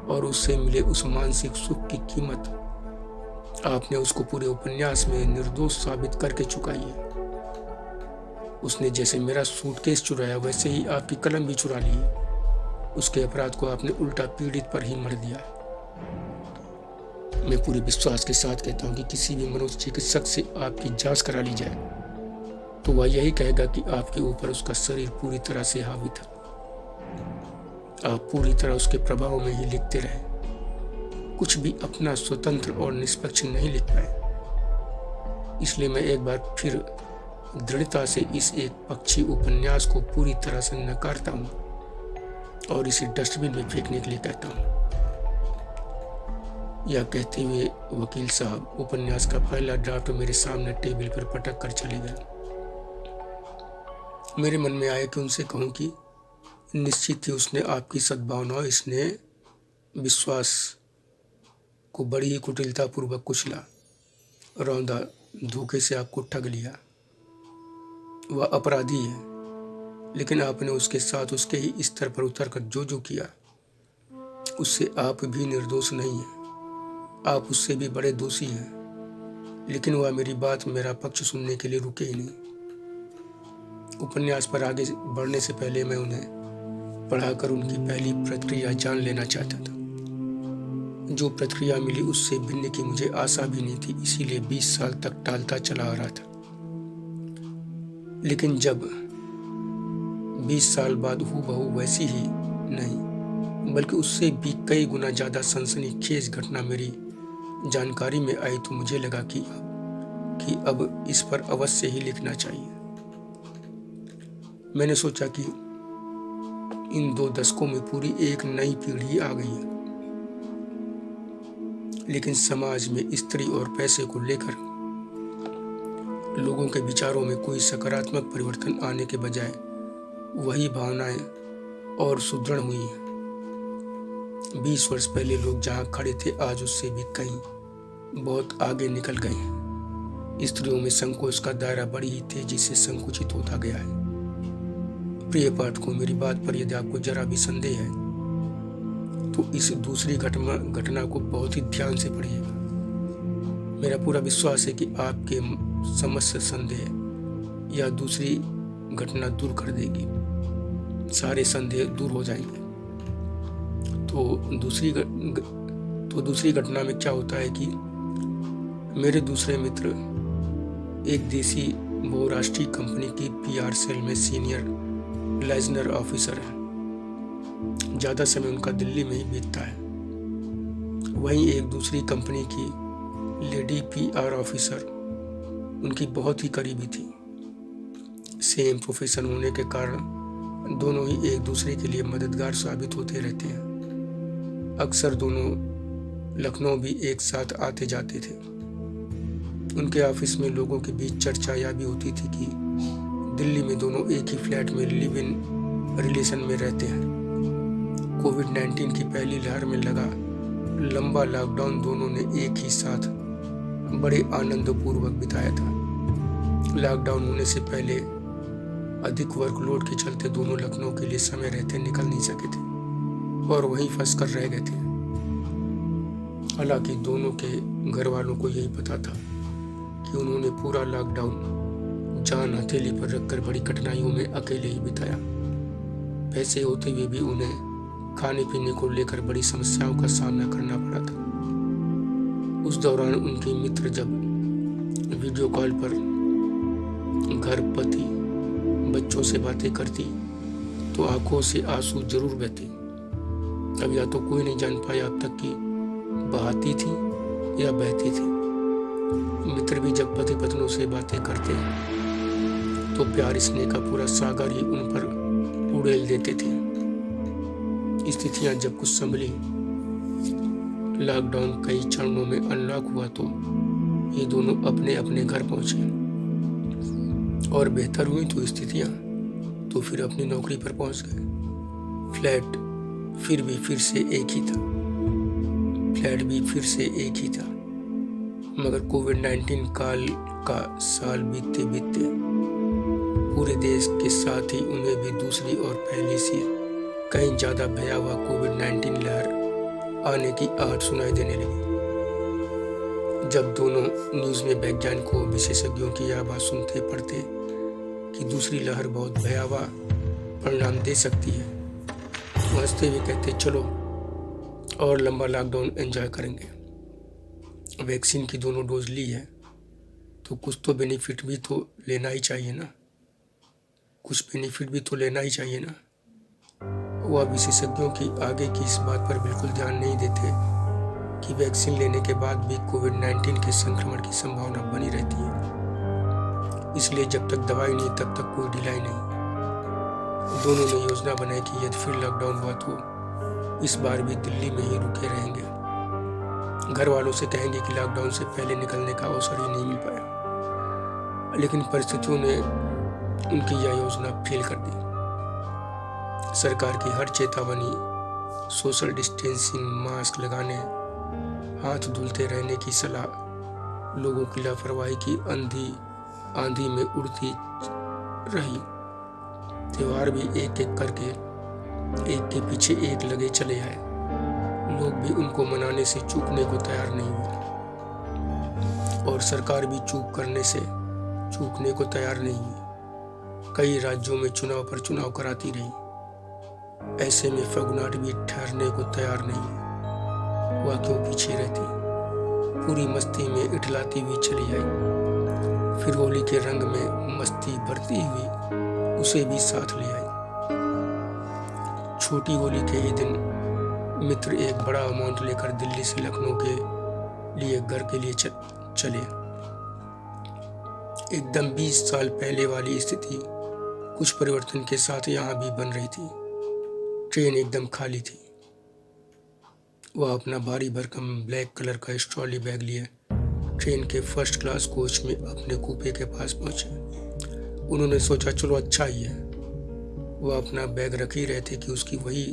और उससे मिले उस मानसिक सुख की कीमत आपने उसको पूरे उपन्यास में निर्दोष साबित करके चुकाई है। उसने जैसे मेरा सूटकेस चुराया वैसे ही आपकी कलम भी चुरा ली है। उसके अपराध को आपने उल्टा पीड़ित पर ही मर दिया है। मैं पूरे विश्वास के साथ कहता हूँ कि किसी भी मनोचिकित्सक से आपकी जांच करा ली जाए तो वह यही कहेगा कि आपके ऊपर उसका शरीर पूरी तरह से हावी था। आप पूरी तरह उसके प्रभाव में ही लिखते रहे, कुछ भी अपना स्वतंत्र और निष्पक्ष नहीं लिख पाए। इसलिए मैं एक बार फिर दृढ़ता से इस एक पक्षी उपन्यास को पूरी तरह से नकारता हूँ और इसे डस्टबिन में फेंकने के लिए कहता हूँ। यह कहते हुए वकील साहब उपन्यास का पहला ड्राफ्ट मेरे सामने टेबल पर पटक कर चले गए। मेरे मन में आया कि उनसे कहूँ कि निश्चित ही उसने आपकी सद्भावना, इसने विश्वास को बड़ी ही कुटिलतापूर्वक कुचला, रौंदा, धोखे से आपको ठग लिया। वह अपराधी है, लेकिन आपने उसके साथ उसके ही स्तर पर उतर कर जो किया उससे आप भी निर्दोष नहीं हैं। आप उससे भी बड़े दोषी हैं। लेकिन वह मेरी बात, मेरा पक्ष सुनने के लिए रुके ही नहीं। उपन्यास पर आगे बढ़ने से पहले मैं उन्हें पढ़ाकर उनकी पहली प्रतिक्रिया जान लेना चाहता था। जो प्रतिक्रिया मिली उससे भिन्न की मुझे आशा भी नहीं थी, इसीलिए 20 साल तक टालता चला आ रहा था। लेकिन जब 20 साल बाद हूबहू वैसी ही नहीं बल्कि उससे भी कई गुना ज्यादा सनसनीखेज घटना मेरी जानकारी में आई तो मुझे लगा कि अब इस पर अवश्य ही लिखना चाहिए। मैंने सोचा कि इन 2 दशकों में पूरी एक नई पीढ़ी आ गई है, लेकिन समाज में स्त्री और पैसे को लेकर लोगों के विचारों में कोई सकारात्मक परिवर्तन आने के बजाय वही भावनाएं और सुदृढ़ हुई हैं। 20 वर्ष पहले लोग जहां खड़े थे आज उससे भी कहीं बहुत आगे निकल गए हैं। स्त्रियों में संकोच का दायरा बड़ी ही तेजी से संकुचित होता गया है। प्रिय पाठकों, मेरी बात पर यदि आपको जरा भी संदेह है तो इस दूसरी घटना को बहुत ही ध्यान से पढ़िएगा। मेरा पूरा विश्वास है कि आपके समस्त संदेह यह दूसरी घटना दूर कर देगी, सारे संदेह दूर हो जाएंगे। तो दूसरी घटना में क्या होता है कि मेरे दूसरे मित्र एक देसी बहुराष्ट्रीय कंपनी की PR सेल में सीनियर लाइजनर ऑफिसर है। ज्यादा समय उनका दिल्ली में ही बीतता है। वहीं एक दूसरी कंपनी की लेडी PR ऑफिसर उनकी बहुत ही करीबी थी। सेम प्रोफेशन होने के कारण दोनों ही एक दूसरे के लिए मददगार साबित होते रहते हैं। अक्सर दोनों लखनऊ भी एक साथ आते जाते थे। उनके ऑफिस में लोगों के बीच चर्चा यह भी होती थी कि दिल्ली में दोनों एक ही फ्लैट में लिव इन रिलेशन में रहते हैं। कोविड-19 की पहली लहर में लगा लंबा लॉकडाउन दोनों ने एक ही साथ बड़े आनंदपूर्वक बिताया था। लॉकडाउन होने से पहले अधिक वर्कलोड के चलते दोनों लखनऊ के लिए समय रहते निकल नहीं सके थे और वहीं फंस कर रह गए थे। हालांकि दोनों के घर वालों को यही पता था कि उन्होंने पूरा लॉकडाउन जान हथेली पर रखकर बड़ी कठिनाइयों में अकेले ही बिताया। पैसे होते हुए भी उन्हें खाने पीने को लेकर बड़ी समस्याओं का सामना करना पड़ा था। उस दौरान उनके मित्र जब वीडियो कॉल पर घर, पति, बच्चों से बातें करती तो आंखों से आंसू जरूर बहते। अब या तो कोई नहीं जान पाया अब तक कि बहाती थी या बहती थी। मित्र भी जब पति पत्नियों से बातें करते तो प्यार स्नेह का पूरा सागर ही उन पर उड़ेल देते थे। स्थितियां जब कुछ संभली, लॉकडाउन कई चरणों में अनलॉक हुआ तो ये दोनों अपने अपने घर पहुंचे और बेहतर हुई तो स्थितियां तो फिर अपनी नौकरी पर पहुंच गए। फ्लैट फिर से एक ही था। फ्लैट भी फिर से एक ही था। मगर कोविड-19 काल का साल बीतते बीतते पूरे देश के साथ ही उन्हें भी दूसरी और पहले से कहीं ज्यादा भयावह कोविड-19 लहर आने की आहट सुनाई देने लगी। जब दोनों न्यूज में वैज्ञानिकों, विशेषज्ञों की यह बात सुनते पढ़ते कि दूसरी लहर बहुत भयावह परिणाम दे सकती है। वो हंसते हुए कहते, चलो और लंबा लॉकडाउन एंजॉय करेंगे। वैक्सीन की दोनों डोज ली है तो कुछ तो बेनिफिट भी तो लेना ही चाहिए ना, कुछ बेनिफिट भी तो लेना ही चाहिए ना। वह विशेषज्ञों की आगे की इस बात पर बिल्कुल ध्यान नहीं देते कि वैक्सीन लेने के बाद भी कोविड-19 के संक्रमण की संभावना बनी रहती है। इसलिए जब तक दवाई नहीं तब तक कोई ढिलाई नहीं। दोनों ने योजना बनाई कि यदि फिर लॉकडाउन हुआ तो इस बार भी दिल्ली में ही रुके रहेंगे। घर वालों से कहेंगे कि लॉकडाउन से पहले निकलने का अवसर ही नहीं मिल पाया। लेकिन परिस्थितियों ने उनकी यह योजना फेल कर दी। सरकार की हर चेतावनी, सोशल डिस्टेंसिंग, मास्क लगाने, हाथ धुलते रहने की सलाह लोगों की लापरवाही की आंधी में उड़ती रही। त्योहार भी एक एक करके एक के पीछे एक लगे चले आए। लोग भी उनको मनाने से चूकने को तैयार नहीं हुए और सरकार भी चूक करने से चूकने को तैयार नहीं हुई। कई राज्यों में चुनाव पर चुनाव कराती रही। ऐसे में फगुनाट भी ठहरने को तैयार नहीं। वह क्यों पीछे रहती, पूरी मस्ती में इठलाती हुई चली आई। फिर होली के रंग में मस्ती भरती हुई उसे भी साथ ले आई। छोटी होली के ही दिन मित्र एक बड़ा अमाउंट लेकर दिल्ली से लखनऊ के लिए घर के लिए चले। एकदम 20 साल पहले वाली स्थिति कुछ परिवर्तन के साथ यहाँ भी बन रही थी। ट्रेन एकदम खाली थी। वह अपना भारी भरकम ब्लैक कलर का ट्रॉली बैग लिए ट्रेन के फर्स्ट क्लास कोच में अपने कूपे के पास पहुंचे। उन्होंने सोचा चलो अच्छा ही है। वह अपना बैग रख ही रहे थे कि उसकी वही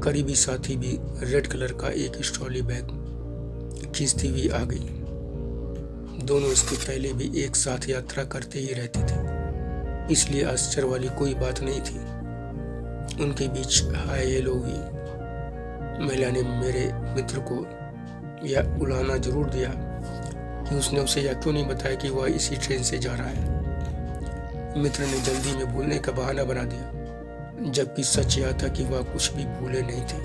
करीबी साथी भी रेड कलर का एक ट्रॉली बैग खींचती हुई आ गई। दोनों इसके पहले भी एक साथ यात्रा करते ही रहते थे, इसलिए आश्चर्य वाली कोई बात नहीं थी। उनके बीच हाय हेलो हुई। महिला ने मेरे मित्र को यह उलाहना जरूर दिया कि उसने उसे यह क्यों नहीं बताया कि वह इसी ट्रेन से जा रहा है। मित्र ने जल्दी में भूलने का बहाना बना दिया, जबकि सच यह था कि वह कुछ भी भूले नहीं थे।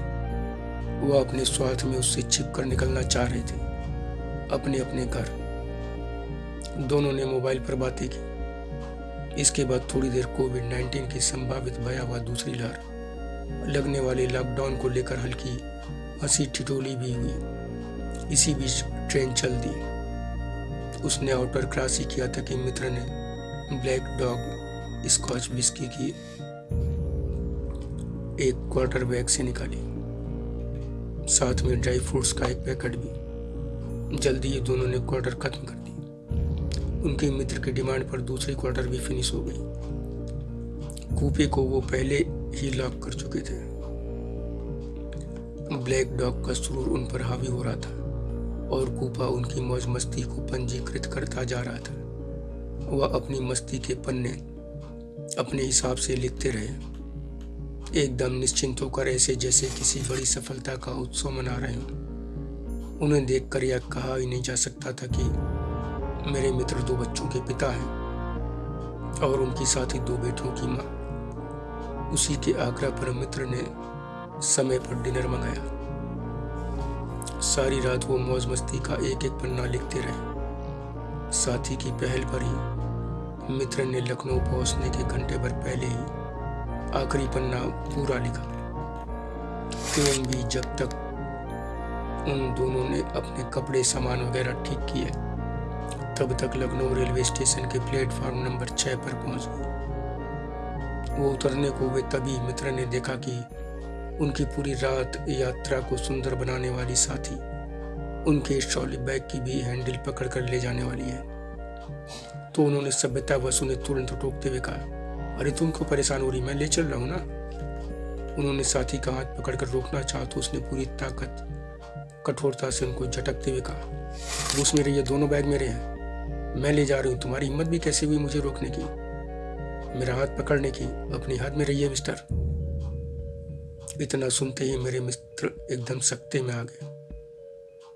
वह अपने स्वार्थ में उससे छिपकर निकलना चाह रहे थे, अपने अपने घर। दोनों ने मोबाइल पर बातें की। इसके बाद थोड़ी देर कोविड-19 की संभावित भयावह दूसरी लहर, लगने वाले लॉकडाउन को लेकर हल्की हंसी ठिठोली भी हुई। इसी बीच ट्रेन चल दी। उसने आउटर क्रॉस ही किया था कि मित्र ने ब्लैक डॉग स्कॉच विस्की की एक क्वार्टर बैग से निकाली, साथ में ड्राई फ्रूट्स का एक पैकेट भी। जल्दी ही दोनों ने क्वार्टर खत्म कर दी। उनके मित्र की डिमांड पर दूसरी क्वार्टर भी फिनिश हो गई। कूपे को वो पहले ही लॉक कर चुके थे। ब्लैक डॉग का सुरूर उन पर हावी हो रहा था और कूपा उनकी मौज मस्ती को पंजीकृत करता जा रहा था। वह अपनी मस्ती के पन्ने अपने हिसाब से लिखते रहे, एकदम निश्चिंत होकर, ऐसे जैसे किसी बड़ी सफलता का उत्सव मना रहे हों। उन्हें देखकर यह कहा ही नहीं जा सकता था कि मेरे मित्र 2 बच्चों के पिता हैं और उनकी साथ ही 2 बेटियों की माँ। उसी के आग्रह पर मित्र ने समय पर डिनर मंगाया। सारी रात वो मौज मस्ती का एक एक पन्ना लिखते रहे। साथी की पहल पर ही मित्र ने लखनऊ पहुंचने के घंटे भर पहले ही आखिरी पन्ना पूरा लिखा। ट्रेन भी जब तक उन दोनों ने अपने कपड़े सामान वगैरह ठीक किए, तब तक लखनऊ रेलवे स्टेशन के प्लेटफॉर्म नंबर 6 पर पहुंच गई। वो उतरने को हुए तभी मित्र ने देखा कि उनकी पूरी रात यात्रा को सुंदर बनाने वाली साथी उनके ट्रॉली बैग की भी हैंडल पकड़ कर ले जाने वाली है। तो उन्होंने सभ्यतावश उन्हें तुरंत टोकते हुए कहा, अरे तुम क्यों परेशान हो रही, मैं ले चल रहा हूँ ना। उन्होंने साथी का हाथ पकड़कर रोकना चाहा तो उसने पूरी कठोरता से उनको झटकते हुए कहा, उसमें रहिए, दोनों बैग मेरे हैं, मैं ले जा रही हूँ। तुम्हारी हिम्मत भी कैसे हुई मुझे रोकने की, मेरा हाथ पकड़ने की? अपने हाथ में रहिए मिस्टर। इतना सुनते ही मेरे मित्र एकदम सकते में आ गए।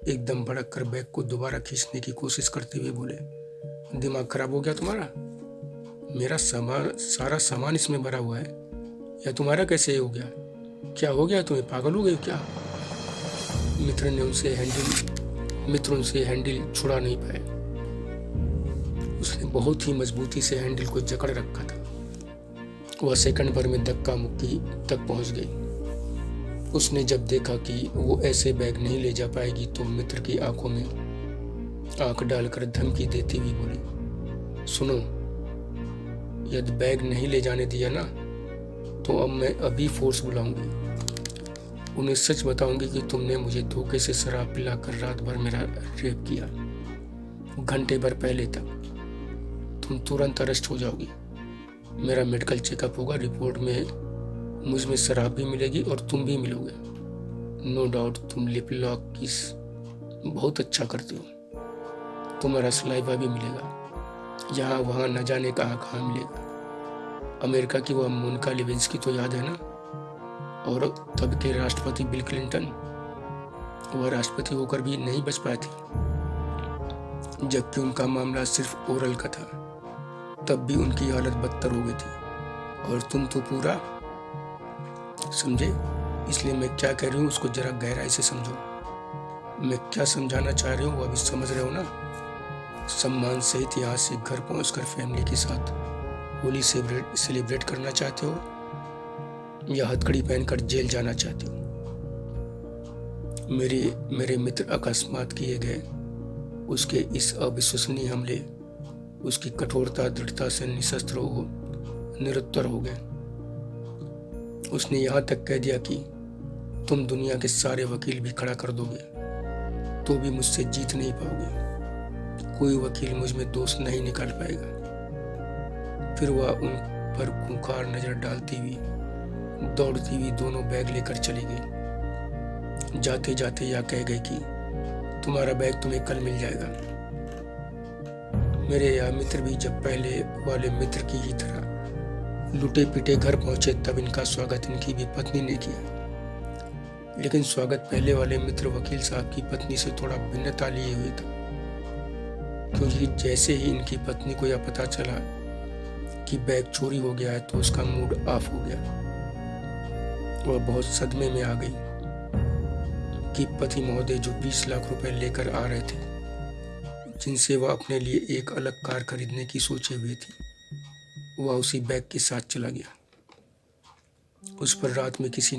एकदम भड़क कर बैग को दोबारा खींचने की कोशिश करते हुए बोले, दिमाग खराब हो गया तुम्हारा? मेरा सारा सामान इसमें भरा हुआ है, या तुम्हारा कैसे हो गया? क्या हो गया तुम्हें, पागल हो गए क्या? मित्र उनसे हैंडल छुड़ा नहीं पाए। उसने बहुत ही मजबूती से हैंडल को जकड़ रखा था। वह सेकंड भर में धक्का मुक्की तक पहुंच गई। उसने जब देखा कि वो ऐसे बैग नहीं ले जा पाएगी तो मित्र की आंखों में आंख डालकर धमकी देती हुई बोली, सुनो, यदि बैग नहीं ले जाने दिया ना तो अब मैं अभी फोर्स बुलाऊंगी। उन्हें सच बताऊंगी कि तुमने मुझे धोखे से शराब पिलाकर रात भर मेरा रेप किया। घंटे भर पहले तक तुम तुरंत अरेस्ट हो जाओगी। मेरा मेडिकल चेकअप होगा, रिपोर्ट में मुझ में शराब भी मिलेगी और तुम भी मिलोगे। नो डाउट तुम लिप लॉक किस बहुत अच्छा करते हो। तुम्हारा सलाइवा भी मिलेगा, यहाँ वहाँ न जाने कहाँ मिलेगा। अमेरिका की वह मोनिका लेविंस्की तो याद है ना, और तब के राष्ट्रपति बिल क्लिंटन, वह राष्ट्रपति होकर भी नहीं बच पाए थे, जबकि उनका मामला सिर्फ ओरल का था। तब भी उनकी हालत बदतर हो गई थी, और तुम तो पूरा समझे। इसलिए मैं क्या कह रही हूँ उसको जरा गहराई से समझो। मैं क्या समझाना चाह रही हूँ वो अभी समझ रहे हो ना? सम्मान सहित यहाँ से घर पहुंचकर फैमिली के साथ होली सेलिब्रेट करना चाहते हो, या हथकड़ी पहनकर जेल जाना चाहते हो? मेरे मित्र अकस्मात किए गए उसके इस अविश्वसनीय हमले, उसकी कठोरता दृढ़ता से निशस्त्र हो निरुत्तर हो गए। उसने यहाँ तक कह दिया कि तुम दुनिया के सारे वकील भी खड़ा कर दोगे तो भी मुझसे जीत नहीं पाओगे। कोई वकील मुझ में दोष नहीं निकाल पाएगा। फिर वह उन पर खूंखार नजर डालती हुई दौड़ती हुई दोनों बैग लेकर चली गई। जाते जाते यह कह गई कि तुम्हारा बैग तुम्हें कल मिल जाएगा। मेरे यह मित्र भी जब पहले वाले मित्र की ही तरह लुटे पिटे घर पहुंचे तब इनका स्वागत इनकी भी पत्नी ने किया। लेकिन स्वागत पहले वाले मित्र वकील साहब की पत्नी से थोड़ा भिन्नता लिए हुए था, क्योंकि जैसे ही इनकी पत्नी को यह पता चला कि बैग चोरी हो गया है तो उसका मूड ऑफ हो गया। वह बहुत सदमे में आ गई कि पति महोदय जो 20 लाख रुपए लेकर आ रहे थे, जिनसे वह अपने लिए एक अलग कार खरीदने की सोचे हुए थी, वह उसी बैग के साथ चला गया। उस पर रात में किसी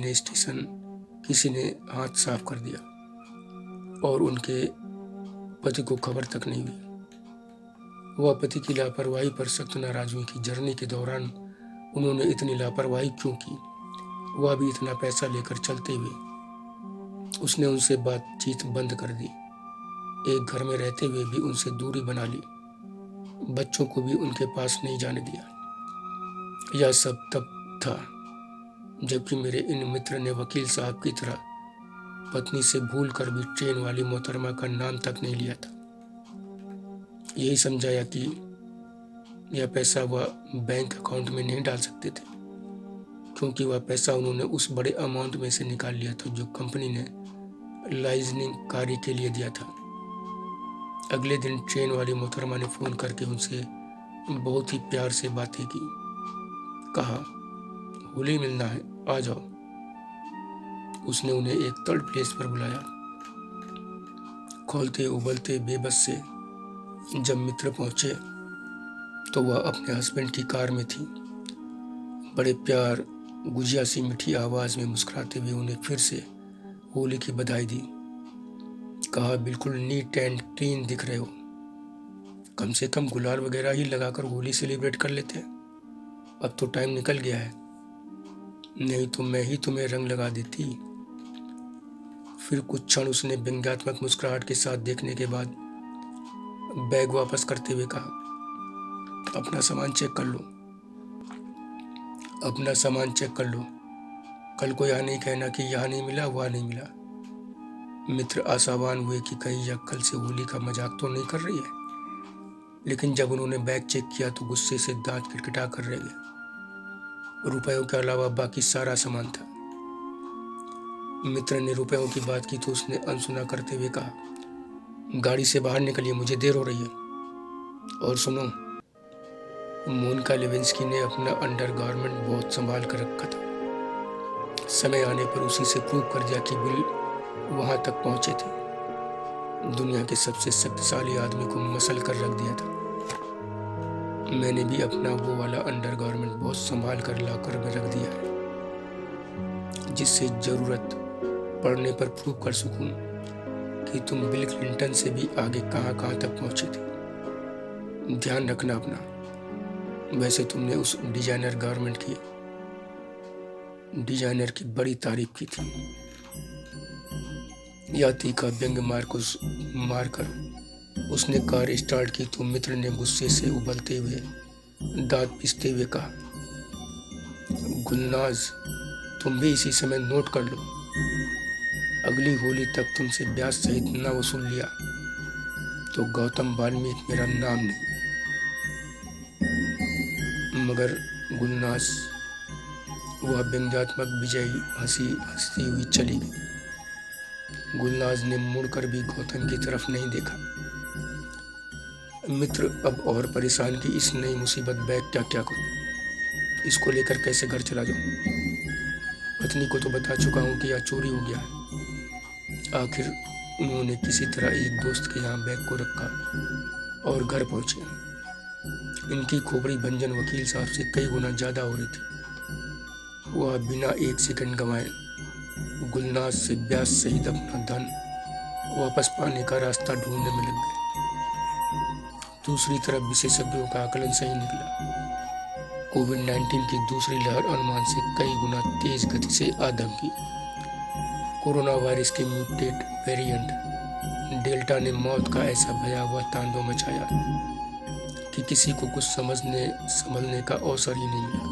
ने हाथ साफ कर दिया और उनके पति को खबर तक नहीं हुई। वह पति की लापरवाही पर सख्त नाराज हुई कि जर्नी के दौरान उन्होंने इतनी लापरवाही क्यों की। वह भी इतना पैसा लेकर चलते हुए उसने उनसे बातचीत बंद कर दी। एक घर में रहते हुए भी उनसे दूरी बना ली। बच्चों को भी उनके पास नहीं जाने दिया। यह सब तब था जबकि मेरे इन मित्र ने वकील साहब की तरह पत्नी से भूल कर भी ट्रेन वाली मोहतरमा का नाम तक नहीं लिया था। यही समझाया कि यह पैसा वह बैंक अकाउंट में नहीं डाल सकते थे, क्योंकि वह पैसा उन्होंने उस बड़े अमाउंट में से निकाल लिया था जो कंपनी ने लाइजनिंग कार्य के लिए दिया था। अगले दिन ट्रेन वाली मोहतरमा ने फ़ोन करके उनसे बहुत ही प्यार से बातें की। कहा, होली मिलना है, आ जाओ। उसने उन्हें एक थर्ड प्लेस पर बुलाया। खोलते उबलते बेबस से जब मित्र पहुंचे तो वह अपने हस्बैंड की कार में थी। बड़े प्यार गुजिया सी मीठी आवाज में मुस्कुराते हुए उन्हें फिर से होली की बधाई दी। कहा, बिल्कुल नीट एंड क्लीन दिख रहे हो। कम से कम गुलाल वगैरह ही लगाकर होली सेलिब्रेट कर लेते। अब तो टाइम निकल गया है, नहीं तो मैं ही तुम्हें रंग लगा देती। फिर कुछ क्षण उसने व्यंग्यात्मक मुस्कुराहट के साथ देखने के बाद बैग वापस करते हुए कहा, अपना सामान चेक कर लो। अपना सामान चेक कर लो। कल को यह नहीं कहना कि यह नहीं मिला वह नहीं मिला। मित्र आशावान हुए कि कहीं यह कल से होली का मजाक तो नहीं कर रही है, लेकिन जब उन्होंने बैग चेक किया तो गुस्से से दांत किटकिटा कर रह गए। रुपयों के अलावा बाकी सारा सामान था। मित्र ने रुपयों की बात की तो उसने अनसुना करते हुए कहा, गाड़ी से बाहर निकलिए, मुझे देर हो रही है। और सुनो, मोनिका लेविंस्की ने अपना अंडरगारमेंट बहुत संभाल कर रखा था। समय आने पर उसी से प्रूव कर दिया कि बिल वहां तक पहुंचे थे। दुनिया के सबसे शक्तिशाली आदमी को मसल कर रख दिया था। मैंने भी अपना वो वाला अंडरगारमेंट बहुत संभाल कर लॉकर में रख दिया है, जिससे जरूरत पड़ने पर प्रूव कर सकूं कि तुम बिल क्लिंटन से भी आगे कहां तक पहुंचे थे। ध्यान रखना अपना। वैसे तुमने उस डिजाइनर की बड़ी तारीफ की थी। यात्री का व्यंग मारकर उसने कार स्टार्ट की तो मित्र ने गुस्से से उबलते हुए दांत पीसते हुए कहा, गुलनाज, तुम भी इसी समय नोट कर लो, अगली होली तक तुमसे ब्याज सहित न वसूल लिया तो गौतम वाल्मीकि मेरा नाम नहीं। मगर गुलनाज वह व्यंग्यात्मक विजयी हंसती हुई चली गई। गुलनाज ने मुड़कर भी गौतम की तरफ नहीं देखा। मित्र अब और परेशान कि इस नई मुसीबत बैग क्या करूं, इसको लेकर कैसे घर चला जाऊं। पत्नी को तो बता चुका हूं कि यह चोरी हो गया है। आखिर उन्होंने किसी तरह एक दोस्त के यहाँ बैग को रखा और घर पहुंचे। इनकी खोपड़ी भंजन वकील साहब से कई गुना ज्यादा हो रही थी। वह बिना एक सेकंड गंवाए गुलनाज से ब्याज सहित अपना धन वापस पाने का रास्ता ढूंढने में लग गए। दूसरी तरफ विशेषज्ञों का आकलन सही निकला। कोविड-19 की दूसरी लहर अनुमान से कई गुना तेज गति से आ धमकी। कोरोना वायरस के म्यूटेट वेरिएंट डेल्टा ने मौत का ऐसा भयावह तांडव मचाया कि किसी को कुछ संभलने का अवसर ही नहीं मिला।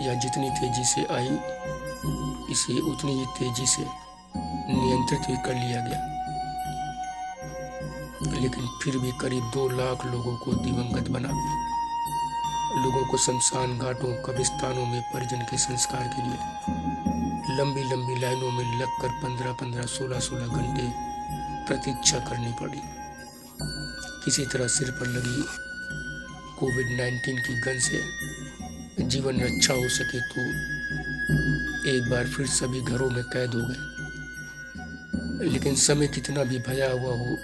यह जितनी तेजी से आई, इसे उतनी ही तेजी से नियंत्रित भी कर लिया गया। लेकिन फिर भी करीब 2 लाख लोगों को दिवंगत बना दिया। लोगों को शमशान घाटों, कब्रिस्तानों में परिजन के संस्कार के लिए लंबी लंबी लाइनों में लगकर 15-15, 16-16 घंटे प्रतीक्षा करनी पड़ी। किसी तरह सिर पर लगी कोविड-19 की गन से जीवन रक्षा हो सके तो एक बार फिर सभी घरों में कैद हो गए। लेकिन समय कितना भी भयावह हो,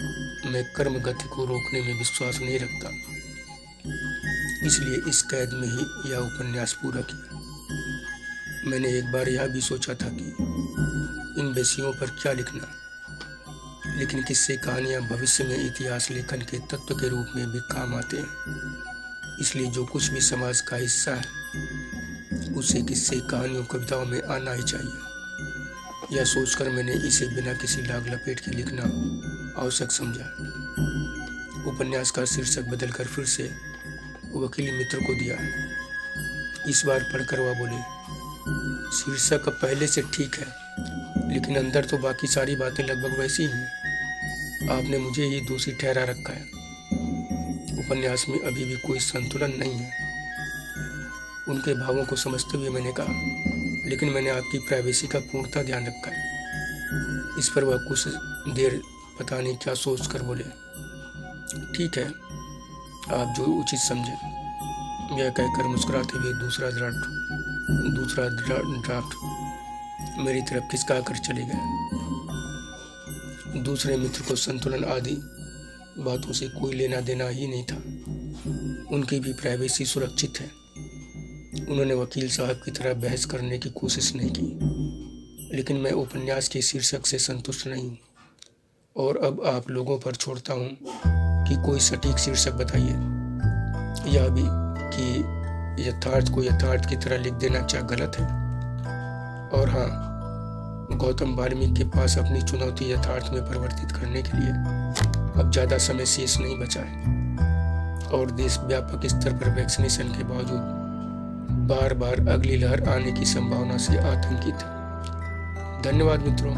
मैं कर्म गति को रोकने में विश्वास नहीं रखता। इसलिए इस कैद में ही यह उपन्यास पूरा किया। मैंने एक बार यह भी सोचा था कि इन विषयों पर क्या लिखना, लेकिन किस्से कहानियां भविष्य में इतिहास लेखन के तत्व के रूप में भी काम आते हैं। इसलिए जो कुछ भी समाज का हिस्सा है उसे किस्से कहानियों कविताओं में आना ही चाहिए। यह सोचकर मैंने इसे बिना किसी लाग लपेट के लिखना आवश्यक समझा। उपन्यास का शीर्षक बदलकर फिर से वकील मित्र को दिया। इस बार पढ़कर वह बोले, शीर्षक अब पहले से ठीक है, लेकिन अंदर तो बाकी सारी बातें लगभग वैसी ही हैं। आपने मुझे ही दोषी ठहरा रखा है। उपन्यास में अभी भी कोई संतुलन नहीं है। उनके भावों को समझते हुए मैंने कहा, लेकिन मैंने आपकी प्राइवेसी का पूर्णतः ध्यान रखा है। इस पर वह कुछ देर पता नहीं क्या सोच कर बोले, ठीक है, आप जो उचित समझे। यह कहकर मुस्कुराते हुए दूसरा ड्राफ्ट मेरी तरफ खिसका कर चले गए। दूसरे मित्र को संतुलन आदि बातों से कोई लेना देना ही नहीं था। उनकी भी प्राइवेसी सुरक्षित है। उन्होंने वकील साहब की तरह बहस करने की कोशिश नहीं की। लेकिन मैं उपन्यास के शीर्षक से संतुष्ट नहीं हूँ और अब आप लोगों पर छोड़ता हूँ कि कोई सटीक शीर्षक बताइए। यह भी कि यथार्थ को यथार्थ की तरह लिख देना क्या गलत है? और हाँ, गौतम वाल्मीकि के पास अपनी चुनौती यथार्थ में परिवर्तित करने के लिए अब ज़्यादा समय शेष नहीं बचा है और देश व्यापक स्तर पर वैक्सीनेशन के बावजूद बार बार अगली लहर आने की संभावना से आतंकित है। धन्यवाद मित्रों।